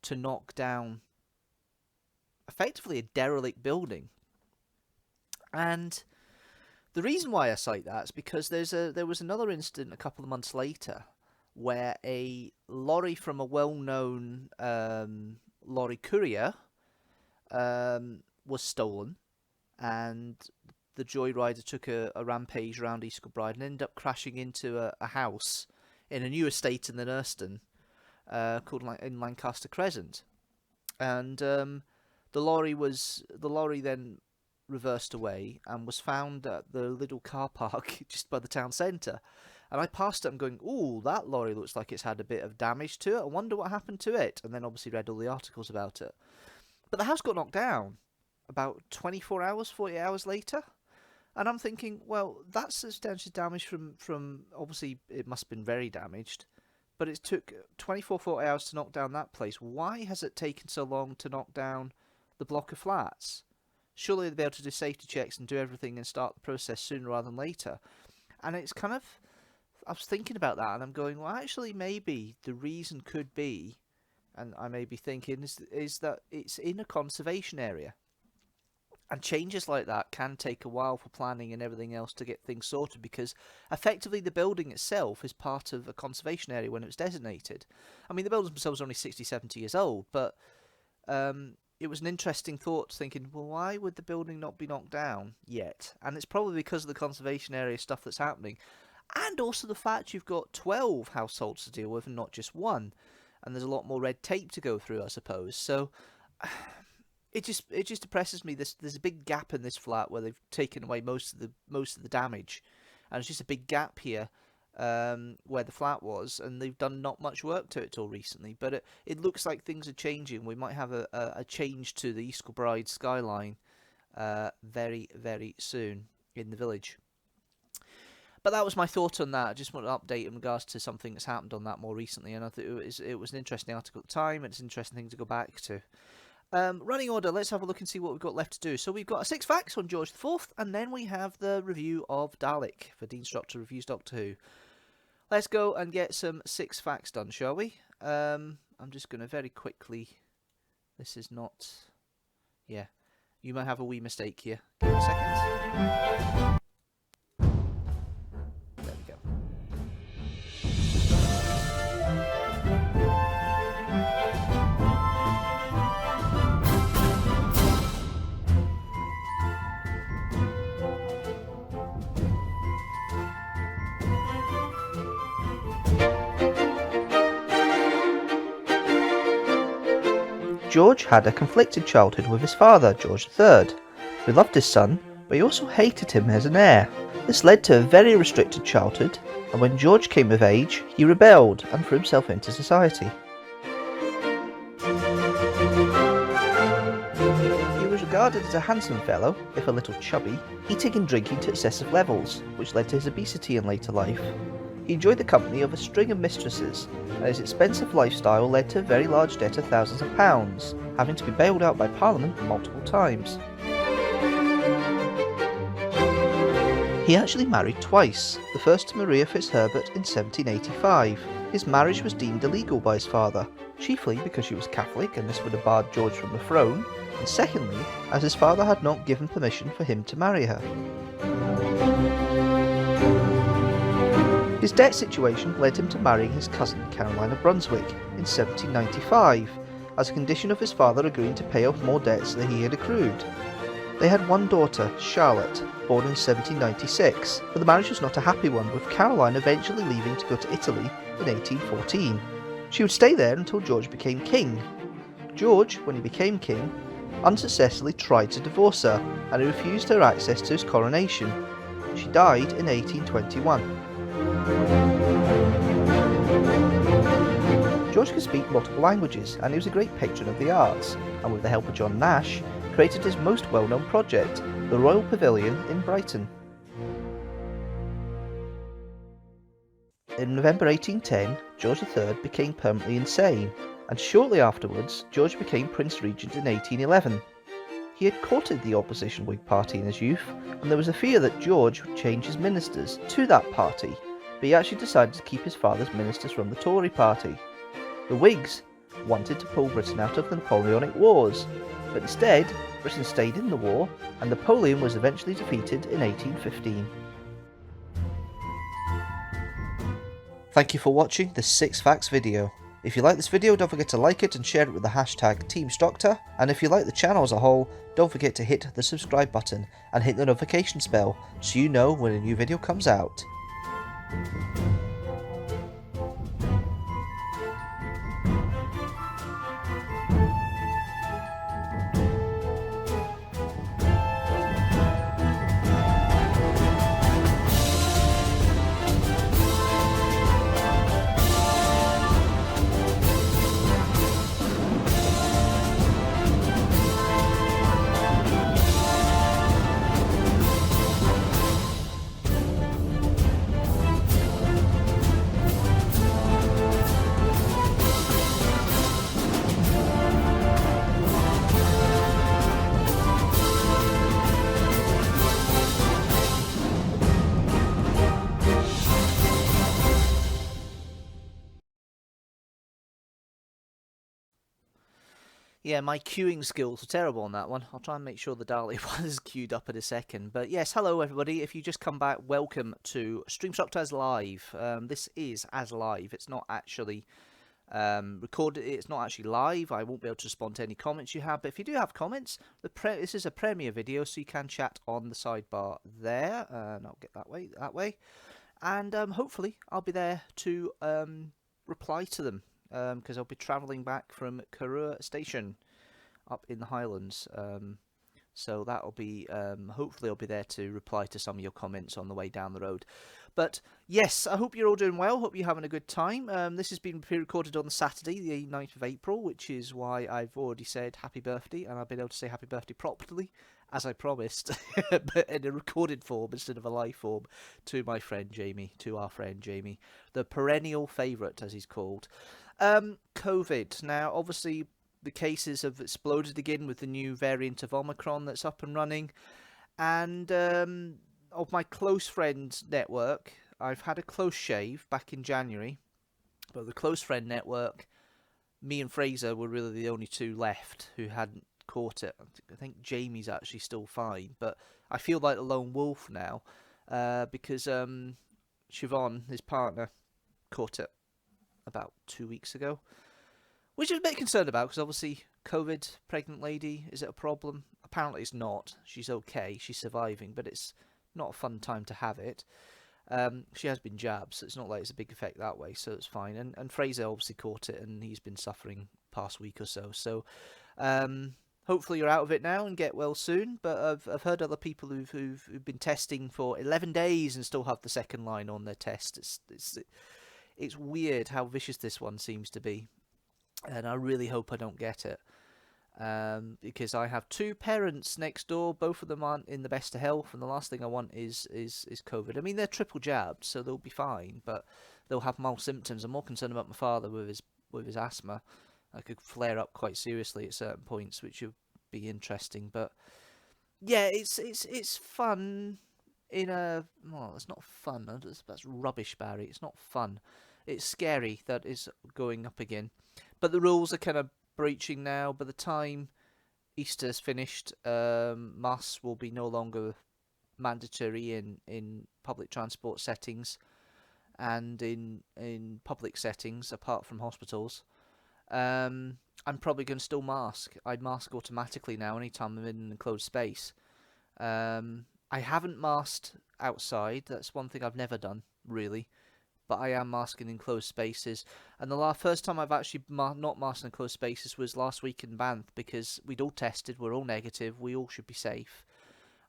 to knock down effectively a derelict building? And the reason why I cite that is because there was another incident a couple of months later where a lorry from a well-known lorry courier was stolen, and the joyrider took a rampage around East Kilbride and ended up crashing into a house in a new estate in the Nurston called in Lancaster Crescent. And the lorry then reversed away and was found at the little car park just by the town centre. And I passed it and going, "Ooh, that lorry looks like it's had a bit of damage to it. I wonder what happened to it." And then obviously read all the articles about it. But the house got knocked down. about 24 hours, 48 hours later. And I'm thinking, well, that's substantial damage from obviously it must have been very damaged, but it took 24, 48 hours to knock down that place. Why has it taken so long to knock down the block of flats? Surely they'd be able to do safety checks and do everything and start the process sooner rather than later. And it's kind of, I was thinking about that and I'm going, well, actually, maybe the reason could be, and I may be thinking, is that it's in a conservation area. And changes like that can take a while for planning and everything else to get things sorted, because effectively the building itself is part of a conservation area when it was designated. I mean, the buildings themselves are only 60, 70 years old, but it was an interesting thought, thinking, well, why would the building not be knocked down yet? And it's probably because of the conservation area stuff that's happening. And also the fact you've got 12 households to deal with and not just one. And there's a lot more red tape to go through, I suppose. So it just depresses me. There's a big gap in this flat where they've taken away most of the damage, and it's just a big gap here where the flat was, and they've done not much work to it till recently. But it looks like things are changing. We might have a change to the East Kilbride skyline very, very soon in the village. But that was my thought on that. I just want to update in regards to something that's happened on that more recently, and I thought it was an interesting article at the time, and it's an interesting thing to go back to. Running order, let's have a look and see what we've got left to do. So we've got 6 facts on George IV, and then we have the review of Dalek for Deanstructor Reviews Doctor Who. Let's go and get some 6 facts done, shall we? I'm just going to very quickly... This is not... Yeah, you might have a wee mistake here. Give me a second. There we go. George had a conflicted childhood with his father, George III, who loved his son, but he also hated him as an heir. This led to a very restricted childhood, and when George came of age, he rebelled and threw himself into society. He was regarded as a handsome fellow, if a little chubby, eating and drinking to excessive levels, which led to his obesity in later life. He enjoyed the company of a string of mistresses, and his expensive lifestyle led to a very large debt of thousands of pounds, having to be bailed out by Parliament multiple times. He actually married twice, the first to Maria Fitzherbert in 1785. His marriage was deemed illegal by his father, chiefly because she was Catholic and this would have barred George from the throne, and secondly, as his father had not given permission for him to marry her. His debt situation led him to marrying his cousin Caroline of Brunswick in 1795, as a condition of his father agreeing to pay off more debts than he had accrued. They had one daughter, Charlotte, born in 1796, but the marriage was not a happy one, with Caroline eventually leaving to go to Italy in 1814. She would stay there until George became king. George, when he became king, unsuccessfully tried to divorce her, and he refused her access to his coronation. She died in 1821. George could speak multiple languages, and he was a great patron of the arts, and with the help of John Nash, created his most well-known project, the Royal Pavilion in Brighton. In November 1810, George III became permanently insane, and shortly afterwards, George became Prince Regent in 1811. He had courted the opposition Whig Party in his youth, and there was a fear that George would change his ministers to that party, but he actually decided to keep his father's ministers from the Tory party. The Whigs wanted to pull Britain out of the Napoleonic Wars, but instead, Britain stayed in the war, and Napoleon was eventually defeated in 1815. Thank you for watching this 6 Facts video. If you like this video, don't forget to like it and share it with the hashtag teamstructor, and if you like the channel as a whole, don't forget to hit the subscribe button and hit the notifications bell so you know when a new video comes out. Yeah, my queuing skills are terrible on that one. I'll try and make sure the Dalek one is queued up in a second. But yes, hello everybody. If you just come back, welcome to Streamstructor as live. This is as live. It's not actually recorded. It's not actually live. I won't be able to respond to any comments you have. But if you do have comments, this is a premiere video, so you can chat on the sidebar there. And I'll get that way. And hopefully I'll be there to reply to them. Because I'll be travelling back from Karua Station up in the Highlands. So that'll be, hopefully I'll be there to reply to some of your comments on the way down the road. But yes, I hope you're all doing well. Hope you're having a good time. This has been pre-recorded on Saturday, the 9th of April, which is why I've already said happy birthday, and I've been able to say happy birthday properly, as I promised, but in a recorded form instead of a live form, to my friend Jamie, to our friend Jamie, the Perennial Favourite, as he's called. COVID. Now, obviously, the cases have exploded again with the new variant of Omicron that's up and running. And of my close friend network, I've had a close shave back in January. But the close friend network, me and Fraser were really the only two left who hadn't caught it. I think Jamie's actually still fine. But I feel like a lone wolf now because Siobhan, his partner, caught it about 2 weeks ago, which I was a bit concerned about because obviously COVID, pregnant lady, is it a problem? Apparently it's not. She's okay, she's surviving, but it's not a fun time to have it. She has been jabbed, so it's not like it's a big effect that way, so it's fine. And Fraser obviously caught it, and he's been suffering past week or so. So hopefully you're out of it now and get well soon. But I've heard other people who've been testing for 11 days and still have the second line on their test. It's weird how vicious this one seems to be, and I really hope I don't get it, because I have two parents next door. Both of them aren't in the best of health, and the last thing I want is COVID. I mean, they're triple jabbed, so they'll be fine, but they'll have mild symptoms. I'm more concerned about my father with his asthma. I could flare up quite seriously at certain points, which would be interesting. But yeah, it's fun. It's not fun. That's rubbish, Barry. It's not fun. It's scary that it's going up again. But the rules are kind of breaching now. By the time Easter's finished, masks will be no longer mandatory in public transport settings and in public settings, apart from hospitals. I'm probably going to still mask. I mask automatically now anytime I'm in an enclosed space. I haven't masked outside. That's one thing I've never done, really. But I am masking in closed spaces. And the first time I've actually not masked in closed spaces was last week in Banff, because we'd all tested, we're all negative, we all should be safe.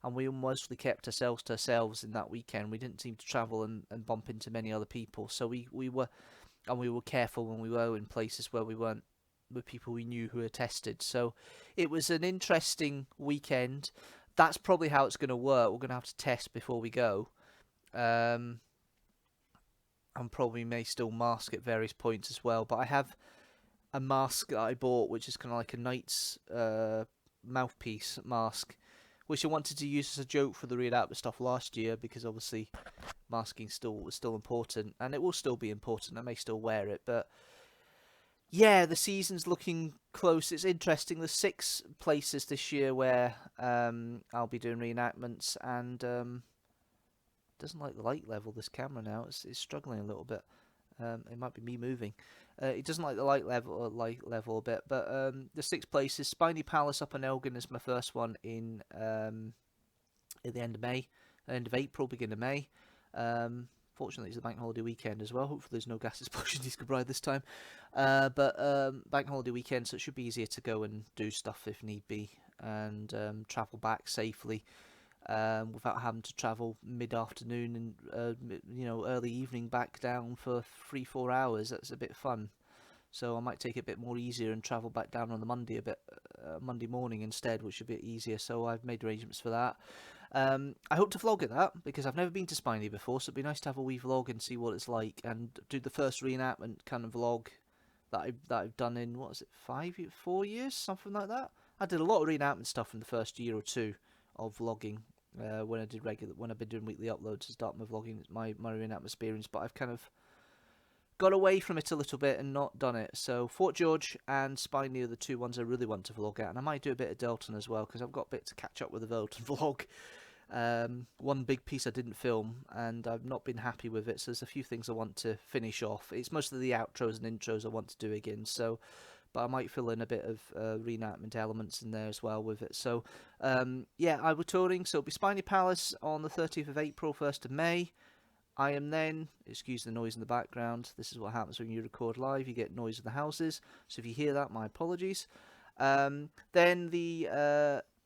And we mostly kept ourselves to ourselves in that weekend. We didn't seem to travel and bump into many other people. So we were careful when we were in places where we weren't with people we knew who were tested. So it was an interesting weekend. That's probably how it's going to work. We're going to have to test before we go. And probably may still mask at various points as well. But I have a mask that I bought, which is kind of like a knight's mouthpiece mask, which I wanted to use as a joke for the reenactment stuff last year, because obviously masking was still important, and it will still be important. I may still wear it, but yeah, the season's looking close. It's interesting. There's 6 places this year where I'll be doing reenactments, and doesn't like the light level, this camera now. It's struggling a little bit. It might be me moving. It doesn't like the light level a bit, but the 6 places. Spiny Palace up in Elgin is my first one in at the end of May, end of April, beginning of May. Fortunately, it's the bank holiday weekend as well. Hopefully there's no gas explosions in Skibberide this time. But bank holiday weekend, so it should be easier to go and do stuff if need be, and travel back safely without having to travel mid-afternoon and early evening back down for 3-4 hours. That's a bit fun. So I might take it a bit more easier and travel back down on the Monday Monday morning instead, which should be easier. So I've made arrangements for that. I hope to vlog at that, because I've never been to Spiny before, so it'd be nice to have a wee vlog and see what it's like, and do the first reenactment kind of vlog that I've done in, 4 years, something like that. I did a lot of reenactment stuff in the first year or two of vlogging when I've been doing weekly uploads to start my vlogging, my reenactment experience, but I've kind of got away from it a little bit and not done it. So Fort George and Spiny are the two ones I really want to vlog at, and I might do a bit of Dalton as well, because I've got a bit to catch up with the Dalton vlog. One big piece I didn't film, and I've not been happy with it, so there's a few things I want to finish off. It's mostly the outros and intros I want to do again, so... but I might fill in a bit of reenactment elements in there as well with it. So, yeah, I will touring. So it'll be Spiny Palace on the 30th of April, 1st of May. I am then, excuse the noise in the background, this is what happens when you record live, you get noise of the houses. So if you hear that, my apologies. Then the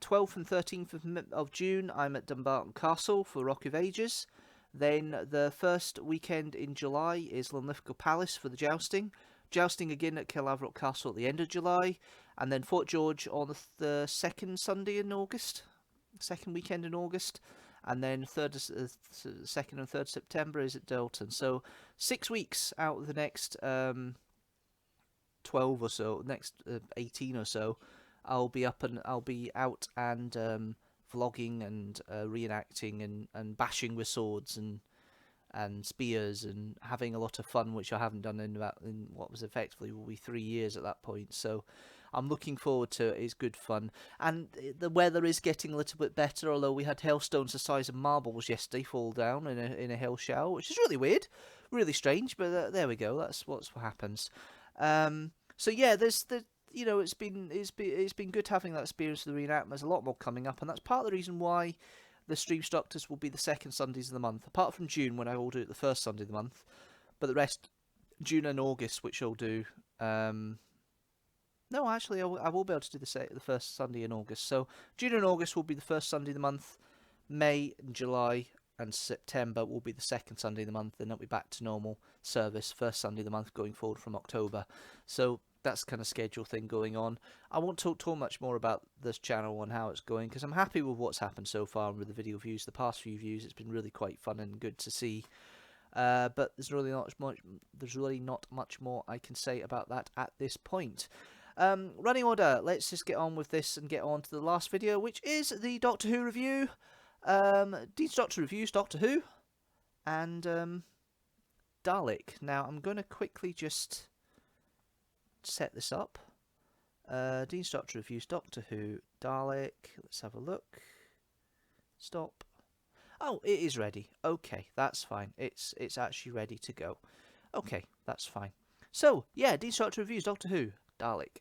12th and 13th of June, I'm at Dumbarton Castle for Rock of Ages. Then the first weekend in July is Linlithgow Palace for the jousting. Jousting again at Killavrock Castle at the end of July, and then Fort George on the second Sunday in August, second weekend in August, and then second and 3rd September is at Dalton. So 6 weeks out of the next 12 or so, next 18 or so, I'll be out and vlogging and reenacting and bashing with swords and spears and having a lot of fun, which I haven't done in what was effectively will be 3 years at that point. So I'm looking forward to it. It's good fun, and the weather is getting a little bit better, although we had hailstones the size of marbles yesterday fall down in a hail shower, which is really weird, really strange, but there we go. That's what happens. So yeah, it's been good having that experience of the reenactment. There's a lot more coming up, and that's part of the reason why the Streamstructors will be the second Sundays of the month, apart from June when I will do it the first Sunday of the month. But the rest, June and August, which I'll do. No, actually, I will be able to do the first Sunday in August. So June and August will be the first Sunday of the month. May and July and September will be the second Sunday of the month. Then it'll be back to normal service, first Sunday of the month going forward from October. So that's kind of schedule thing going on. I won't talk too much more about this channel and how it's going, because I'm happy with what's happened so far with the video views. The past few views, it's been really quite fun and good to see. But there's really not much more I can say about that at this point. Running order, let's just get on with this and get on to the last video, which is the Doctor Who review. Deanstructor reviews Doctor Who and Dalek. Now I'm going to quickly just set this up. Deanstructor reviews Doctor Who, Dalek. Let's have a look. Stop. Oh, it is ready. Okay, that's fine. It's actually ready to go. Okay, that's fine. So yeah, Deanstructor reviews Doctor Who, Dalek.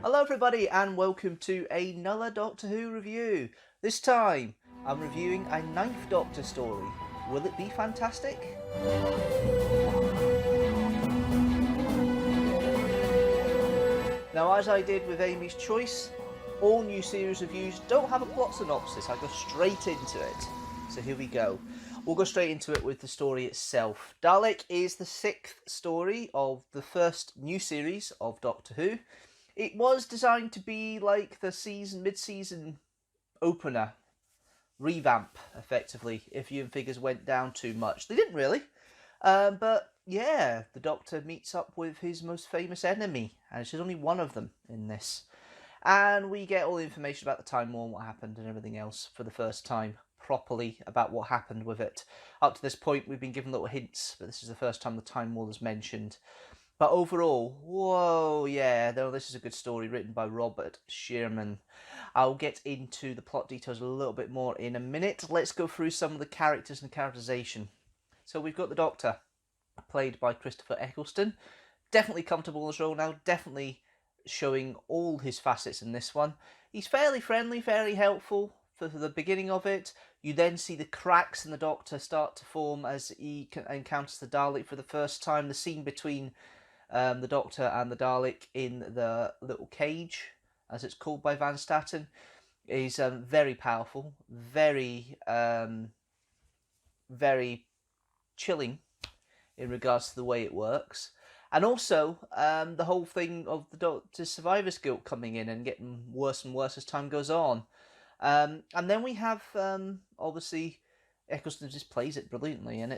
Hello everybody and welcome to another Doctor Who review. This time I'm reviewing a 9th Doctor story. Will it be fantastic? Now, as I did with Amy's Choice, all new series reviews don't have a plot synopsis. I go straight into it. So here we go. We'll go straight into it with the story itself. Dalek is the 6th story of the first new series of Doctor Who. It was designed to be like the mid-season opener, revamp, effectively, if Ian Figures went down too much. They didn't really. But yeah, the Doctor meets up with his most famous enemy, and there's only one of them in this. And we get all the information about the Time War and what happened and everything else for the first time properly about what happened with it. Up to this point, we've been given little hints, but this is the first time the Time War is mentioned. But overall, whoa, yeah, this is a good story written by Robert Sherman. I'll get into the plot details a little bit more in a minute. Let's go through some of the characters and characterization. So we've got the Doctor, played by Christopher Eccleston. Definitely comfortable in his role now, definitely showing all his facets in this one. He's fairly friendly, fairly helpful for the beginning of it. You then see the cracks in the Doctor start to form as he encounters the Dalek for the first time. The scene between the Doctor and the Dalek in the little cage, as it's called by Van Statten, is very powerful, very chilling in regards to the way it works. And also the whole thing of the Doctor's survivor's guilt coming in and getting worse and worse as time goes on. And then we have obviously Eccleston just plays it brilliantly, and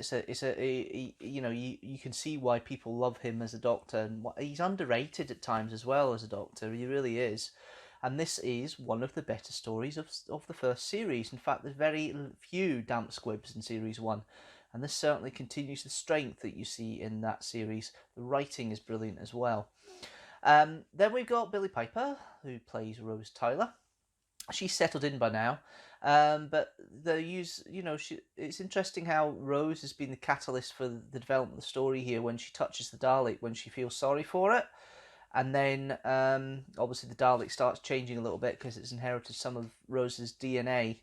you can see why people love him as a Doctor, and he's underrated at times as well as a Doctor. He really is. and this is one of the better stories of the first series. In fact, there's very few damp squibs in Series 1, and this certainly continues the strength that you see in that series. The writing is brilliant as well. Then we've got Billie Piper, who plays Rose Tyler. She's settled in by now, but it's interesting how Rose has been the catalyst for the development of the story here when she touches the Dalek, when she feels sorry for it. And then, obviously, the Dalek starts changing a little bit because it's inherited some of Rose's DNA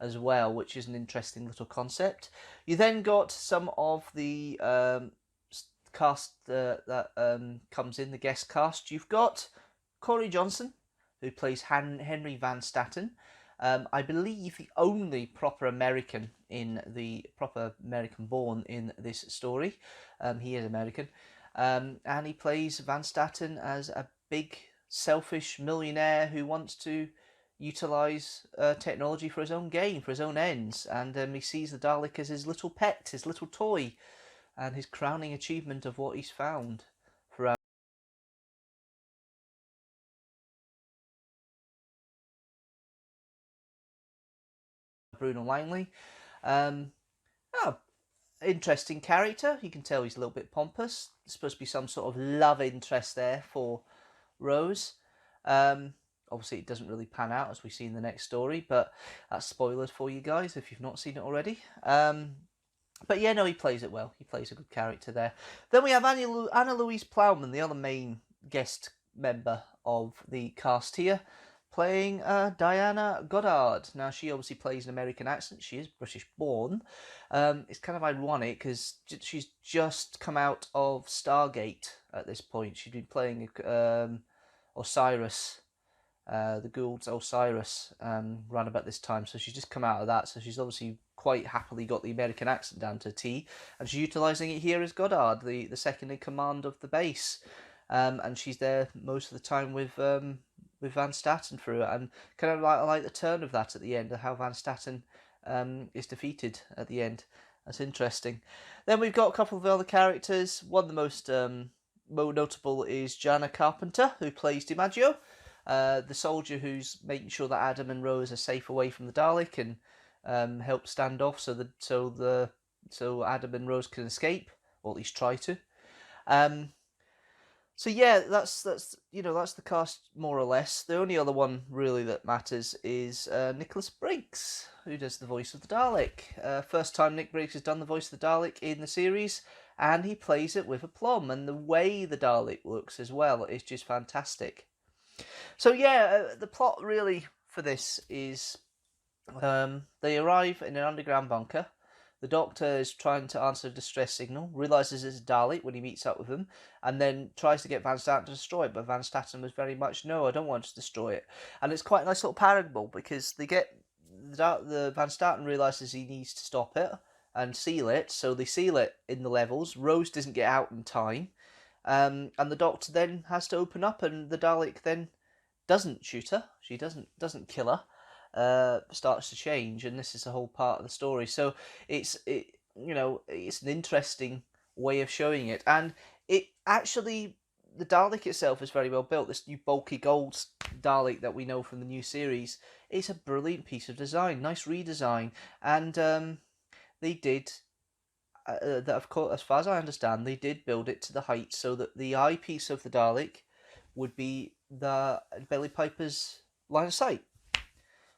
as well, which is an interesting little concept. You then got some of the cast that comes in, the guest cast. You've got Corey Johnson, who plays Henry Van Statten. I believe the only proper American born in this story. He is American. And he plays Van Statten as a big, selfish millionaire who wants to utilise technology for his own gain, for his own ends. And he sees the Dalek as his little pet, his little toy, and his crowning achievement of what he's found throughout. Bruno Langley. Interesting character. You can tell he's a little bit pompous. There's supposed to be some sort of love interest there for Rose. Obviously, it doesn't really pan out as we see in the next story, but that's spoilers for you guys if you've not seen it already. But yeah, no, he plays it well. He plays a good character there. Then we have Anna Louise Plowman, the other main guest member of the cast here, playing Diana Goddard. Now, she obviously plays an American accent. She is British born. It's kind of ironic because she's just come out of Stargate at this point. She'd been playing Osiris, the Gould's Osiris, around about this time. So she's just come out of that. So she's obviously quite happily got the American accent down to a T. And she's utilising it here as Goddard, the second in command of the base. And she's there most of the time with Van Statten through it, and kind of I like the turn of that at the end, of how Van Statten is defeated at the end. That's interesting. Then we've got a couple of other characters. One of the most notable is Jana Carpenter, who plays DiMaggio, the soldier who's making sure that Adam and Rose are safe away from the Dalek and help stand off so Adam and Rose can escape, or at least try to. So yeah, that's the cast more or less. The only other one really that matters is Nicholas Briggs, who does the voice of the Dalek. First time Nick Briggs has done the voice of the Dalek in the series, and he plays it with aplomb. And the way the Dalek looks as well is just fantastic. So yeah, the plot really for this is they arrive in an underground bunker. The Doctor is trying to answer a distress signal, realises it's Dalek when he meets up with him, and then tries to get Van Statten to destroy it, but Van Statten was very much, no, I don't want to destroy it. And it's quite a nice little parable, because the Van Statten realises he needs to stop it and seal it, so they seal it in the levels. Rose doesn't get out in time, and the Doctor then has to open up, and the Dalek then doesn't shoot her, she doesn't kill her. Starts to change, and this is the whole part of the story. So it's an interesting way of showing it, and it actually, the Dalek itself is very well built. This new bulky gold Dalek that we know from the new series is a brilliant piece of design, nice redesign, and they did. That, of course, as far as I understand, they did build it to the height so that the eyepiece of the Dalek would be the Billie Piper's line of sight.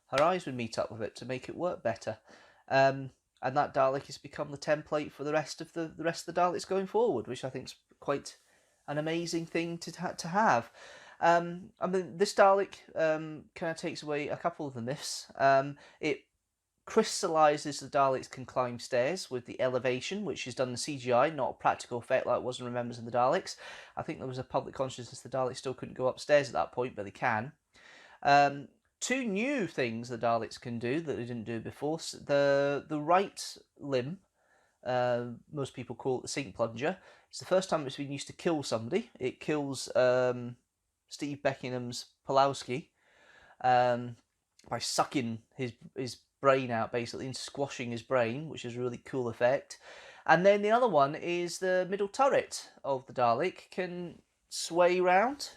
Her eyes would meet up with it to make it work better, and that Dalek has become the template for the rest of the Daleks going forward, which I think is quite an amazing thing to have. I mean, this Dalek kind of takes away a couple of the myths. It crystallises the Daleks can climb stairs with the elevation, which is done in CGI, not a practical effect like it was in Remembers of the Daleks. I think there was a public consciousness the Daleks still couldn't go upstairs at that point, but they can. Two new things the Daleks can do that they didn't do before. The right limb, most people call it the sink plunger. It's the first time it's been used to kill somebody. It kills Steve Beckingham's Pulowski by sucking his brain out, basically, and squashing his brain, which is a really cool effect. And then the other one is the middle turret of the Dalek can swing round.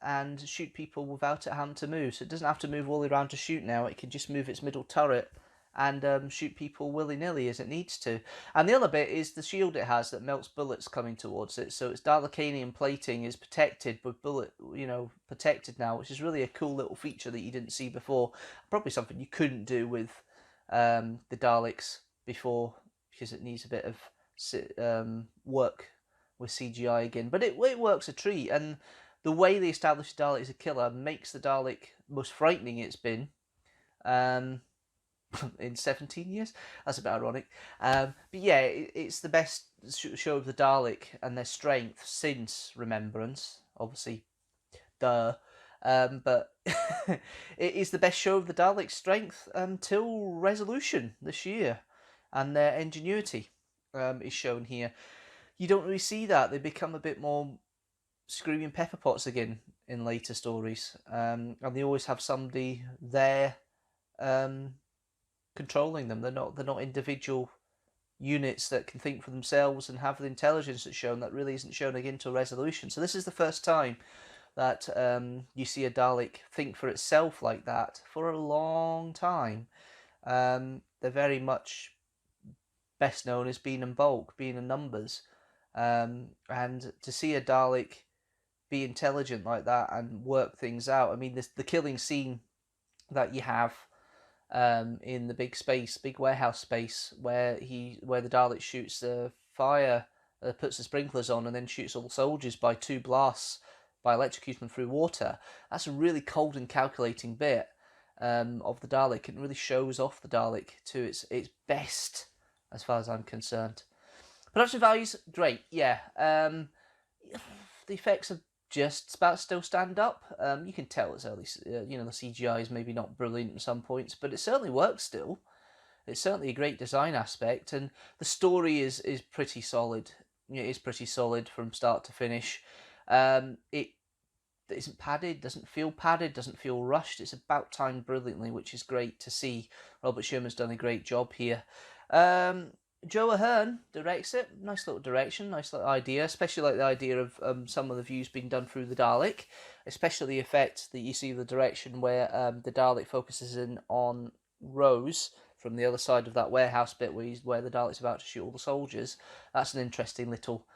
and shoot people without it having to move. So it doesn't have to move all the way around to shoot now. It can just move its middle turret and shoot people willy-nilly as it needs to. And the other bit is the shield it has that melts bullets coming towards it. So its Dalekanian plating is protected with protected now, which is really a cool little feature that you didn't see before. Probably something you couldn't do with the Daleks before, because it needs a bit of work with CGI again. But it works a treat, and the way they establish the Dalek as a killer makes the Dalek most frightening it's been. In 17 years. That's a bit ironic. But yeah, it's the best show of the Dalek and their strength since Remembrance, obviously. Duh. But it is the best show of the Dalek strength until Resolution this year. And their ingenuity is shown here. You don't really see that. They become a bit more screaming pepper pots again in later stories. And they always have somebody there controlling them. They're not individual units that can think for themselves and have the intelligence that's shown. That really isn't shown again till Resolution. So this is the first time that you see a Dalek think for itself like that for a long time. They're very much best known as being in bulk, being in numbers, and to see a Dalek be intelligent like that and work things out. I mean, the killing scene that you have in the big warehouse space where the Dalek shoots the fire, puts the sprinklers on, and then shoots all the soldiers by 2 blasts by electrocuting them through water. That's a really cold and calculating bit of the Dalek. It really shows off the Dalek to its best, as far as I'm concerned. Production values, great, yeah. The effects are just about still stand up. You can tell it's early, the CGI is maybe not brilliant at some points, but it certainly works still. It's certainly a great design aspect, and the story is pretty solid. It is pretty solid from start to finish. It isn't padded, doesn't feel rushed. It's about timed brilliantly, which is great to see. Robert Sherman's done a great job here. Joe Ahern directs it. Nice little direction, nice little idea. Especially like the idea of some of the views being done through the Dalek. Especially the effect that you see the direction where the Dalek focuses in on Rose from the other side of that warehouse bit where the Dalek's about to shoot all the soldiers. That's an interesting little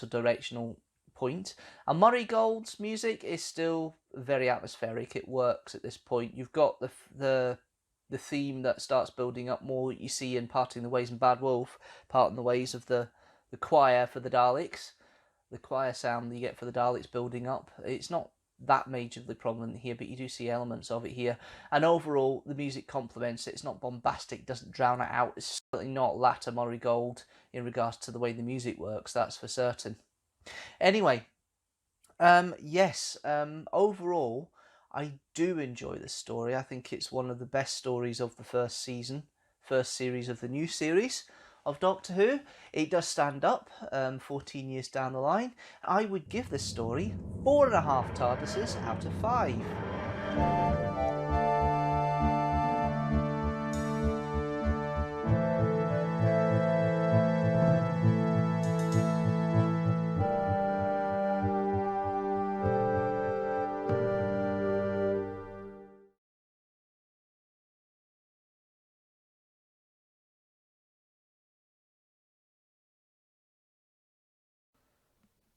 directional point. And Murray Gold's music is still very atmospheric. It works at this point. You've got the theme that starts building up more. You see in Parting the Ways and Bad Wolf, Parting the Ways of the choir for the Daleks. The choir sound that you get for the Daleks building up. It's not that majorly prominent here, but you do see elements of it here. And overall, the music complements it. It's not bombastic, doesn't drown it out. It's certainly not latter Murray Gold in regards to the way the music works, that's for certain. Anyway, overall, I do enjoy this story. I think it's one of the best stories of the first series of the new series of Doctor Who. It does stand up 14 years down the line. I would give this story 4.5 TARDISes out of 5.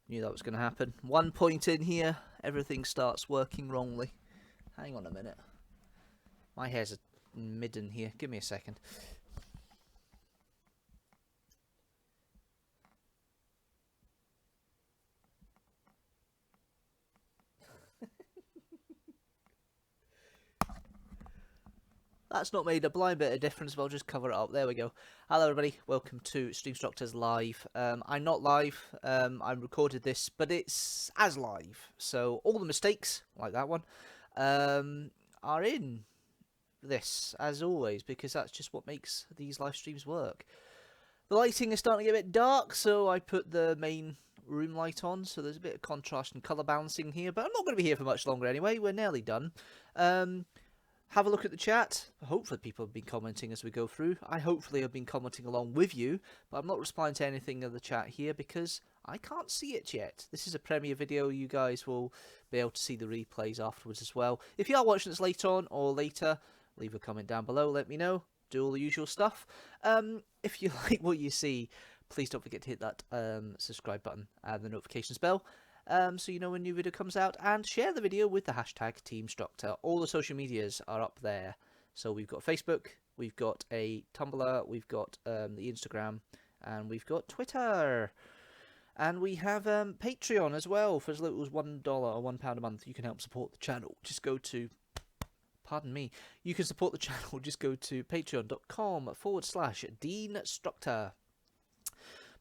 Knew that was going to happen. 1 point in here, everything starts working wrongly. Hang on a minute. My hair's midden here. Give me a second. That's not made a blind bit of difference, but I'll just cover it up. There we go. Hello everybody, welcome to Streamstructor's Live. I'm not live, I recorded this, but it's as live. So all the mistakes, like that one, are in this, as always, because that's just what makes these live streams work. The lighting is starting to get a bit dark, so I put the main room light on, so there's a bit of contrast and colour balancing here, but I'm not going to be here for much longer anyway, we're nearly done. have a look at the chat. Hopefully people have been commenting as we go through. I hopefully have been commenting along with you, but I'm not responding to anything in the chat here because I can't see it yet. This is a premiere video. You guys will be able to see the replays afterwards as well. If you are watching this later on or later, leave a comment down below. Let me know. Do all the usual stuff. If you like what you see, please don't forget to hit that subscribe button and the notifications bell. So you know when a new video comes out, and share the video with the hashtag Teamstructor. All the social medias are up there. So we've got Facebook, we've got a Tumblr, we've got the Instagram, and we've got Twitter. And we have Patreon as well. For as little as $1 or £1 a month, you can help support the channel. Just go to, pardon me, you can support the channel. Just go to patreon.com/Deanstructor.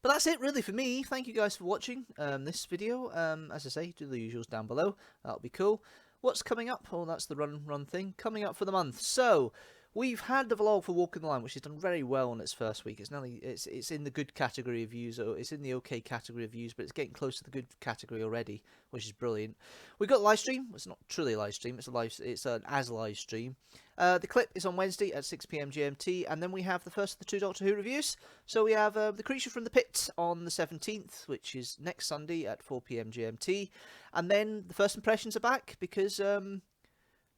But that's it really for me. Thank you guys for watching this video. As I say, do the usuals down below. That'll be cool. What's coming up? Oh, that's the run thing. Coming up for the month. So, we've had the vlog for Walking the Line, which has done very well in its first week. It's in the good category of views, or it's in the okay category of views, but it's getting close to the good category already, which is brilliant. We got live stream. It's not truly a live stream. It's an as live stream. The clip is on Wednesday at 6 PM GMT, and then we have the first of the 2 Doctor Who reviews. So we have The Creature from the Pit on the 17th, which is next Sunday at 4 PM GMT, and then the first impressions are back because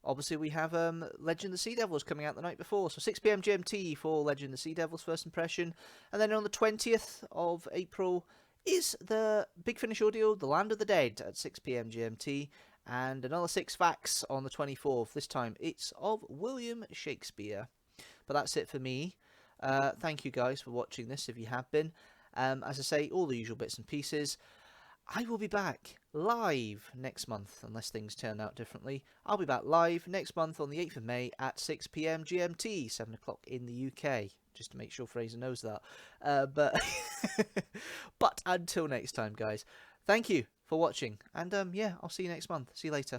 obviously we have Legend of the Sea Devils coming out the night before, so 6 PM GMT for Legend of the Sea Devils first impression, and then on the 20th of April is the Big Finish audio, The Land of the Dead at 6 PM GMT. And another 6 facts on the 24th. This time it's of William Shakespeare. But that's it for me. Thank you guys for watching this if you have been. As I say, all the usual bits and pieces. I will be back live next month, unless things turn out differently. I'll be back live next month on the 8th of May at 6 PM GMT, 7 o'clock in the UK. Just to make sure Fraser knows that. But until next time, guys. Thank you for watching, and yeah, I'll see you next month. See you later.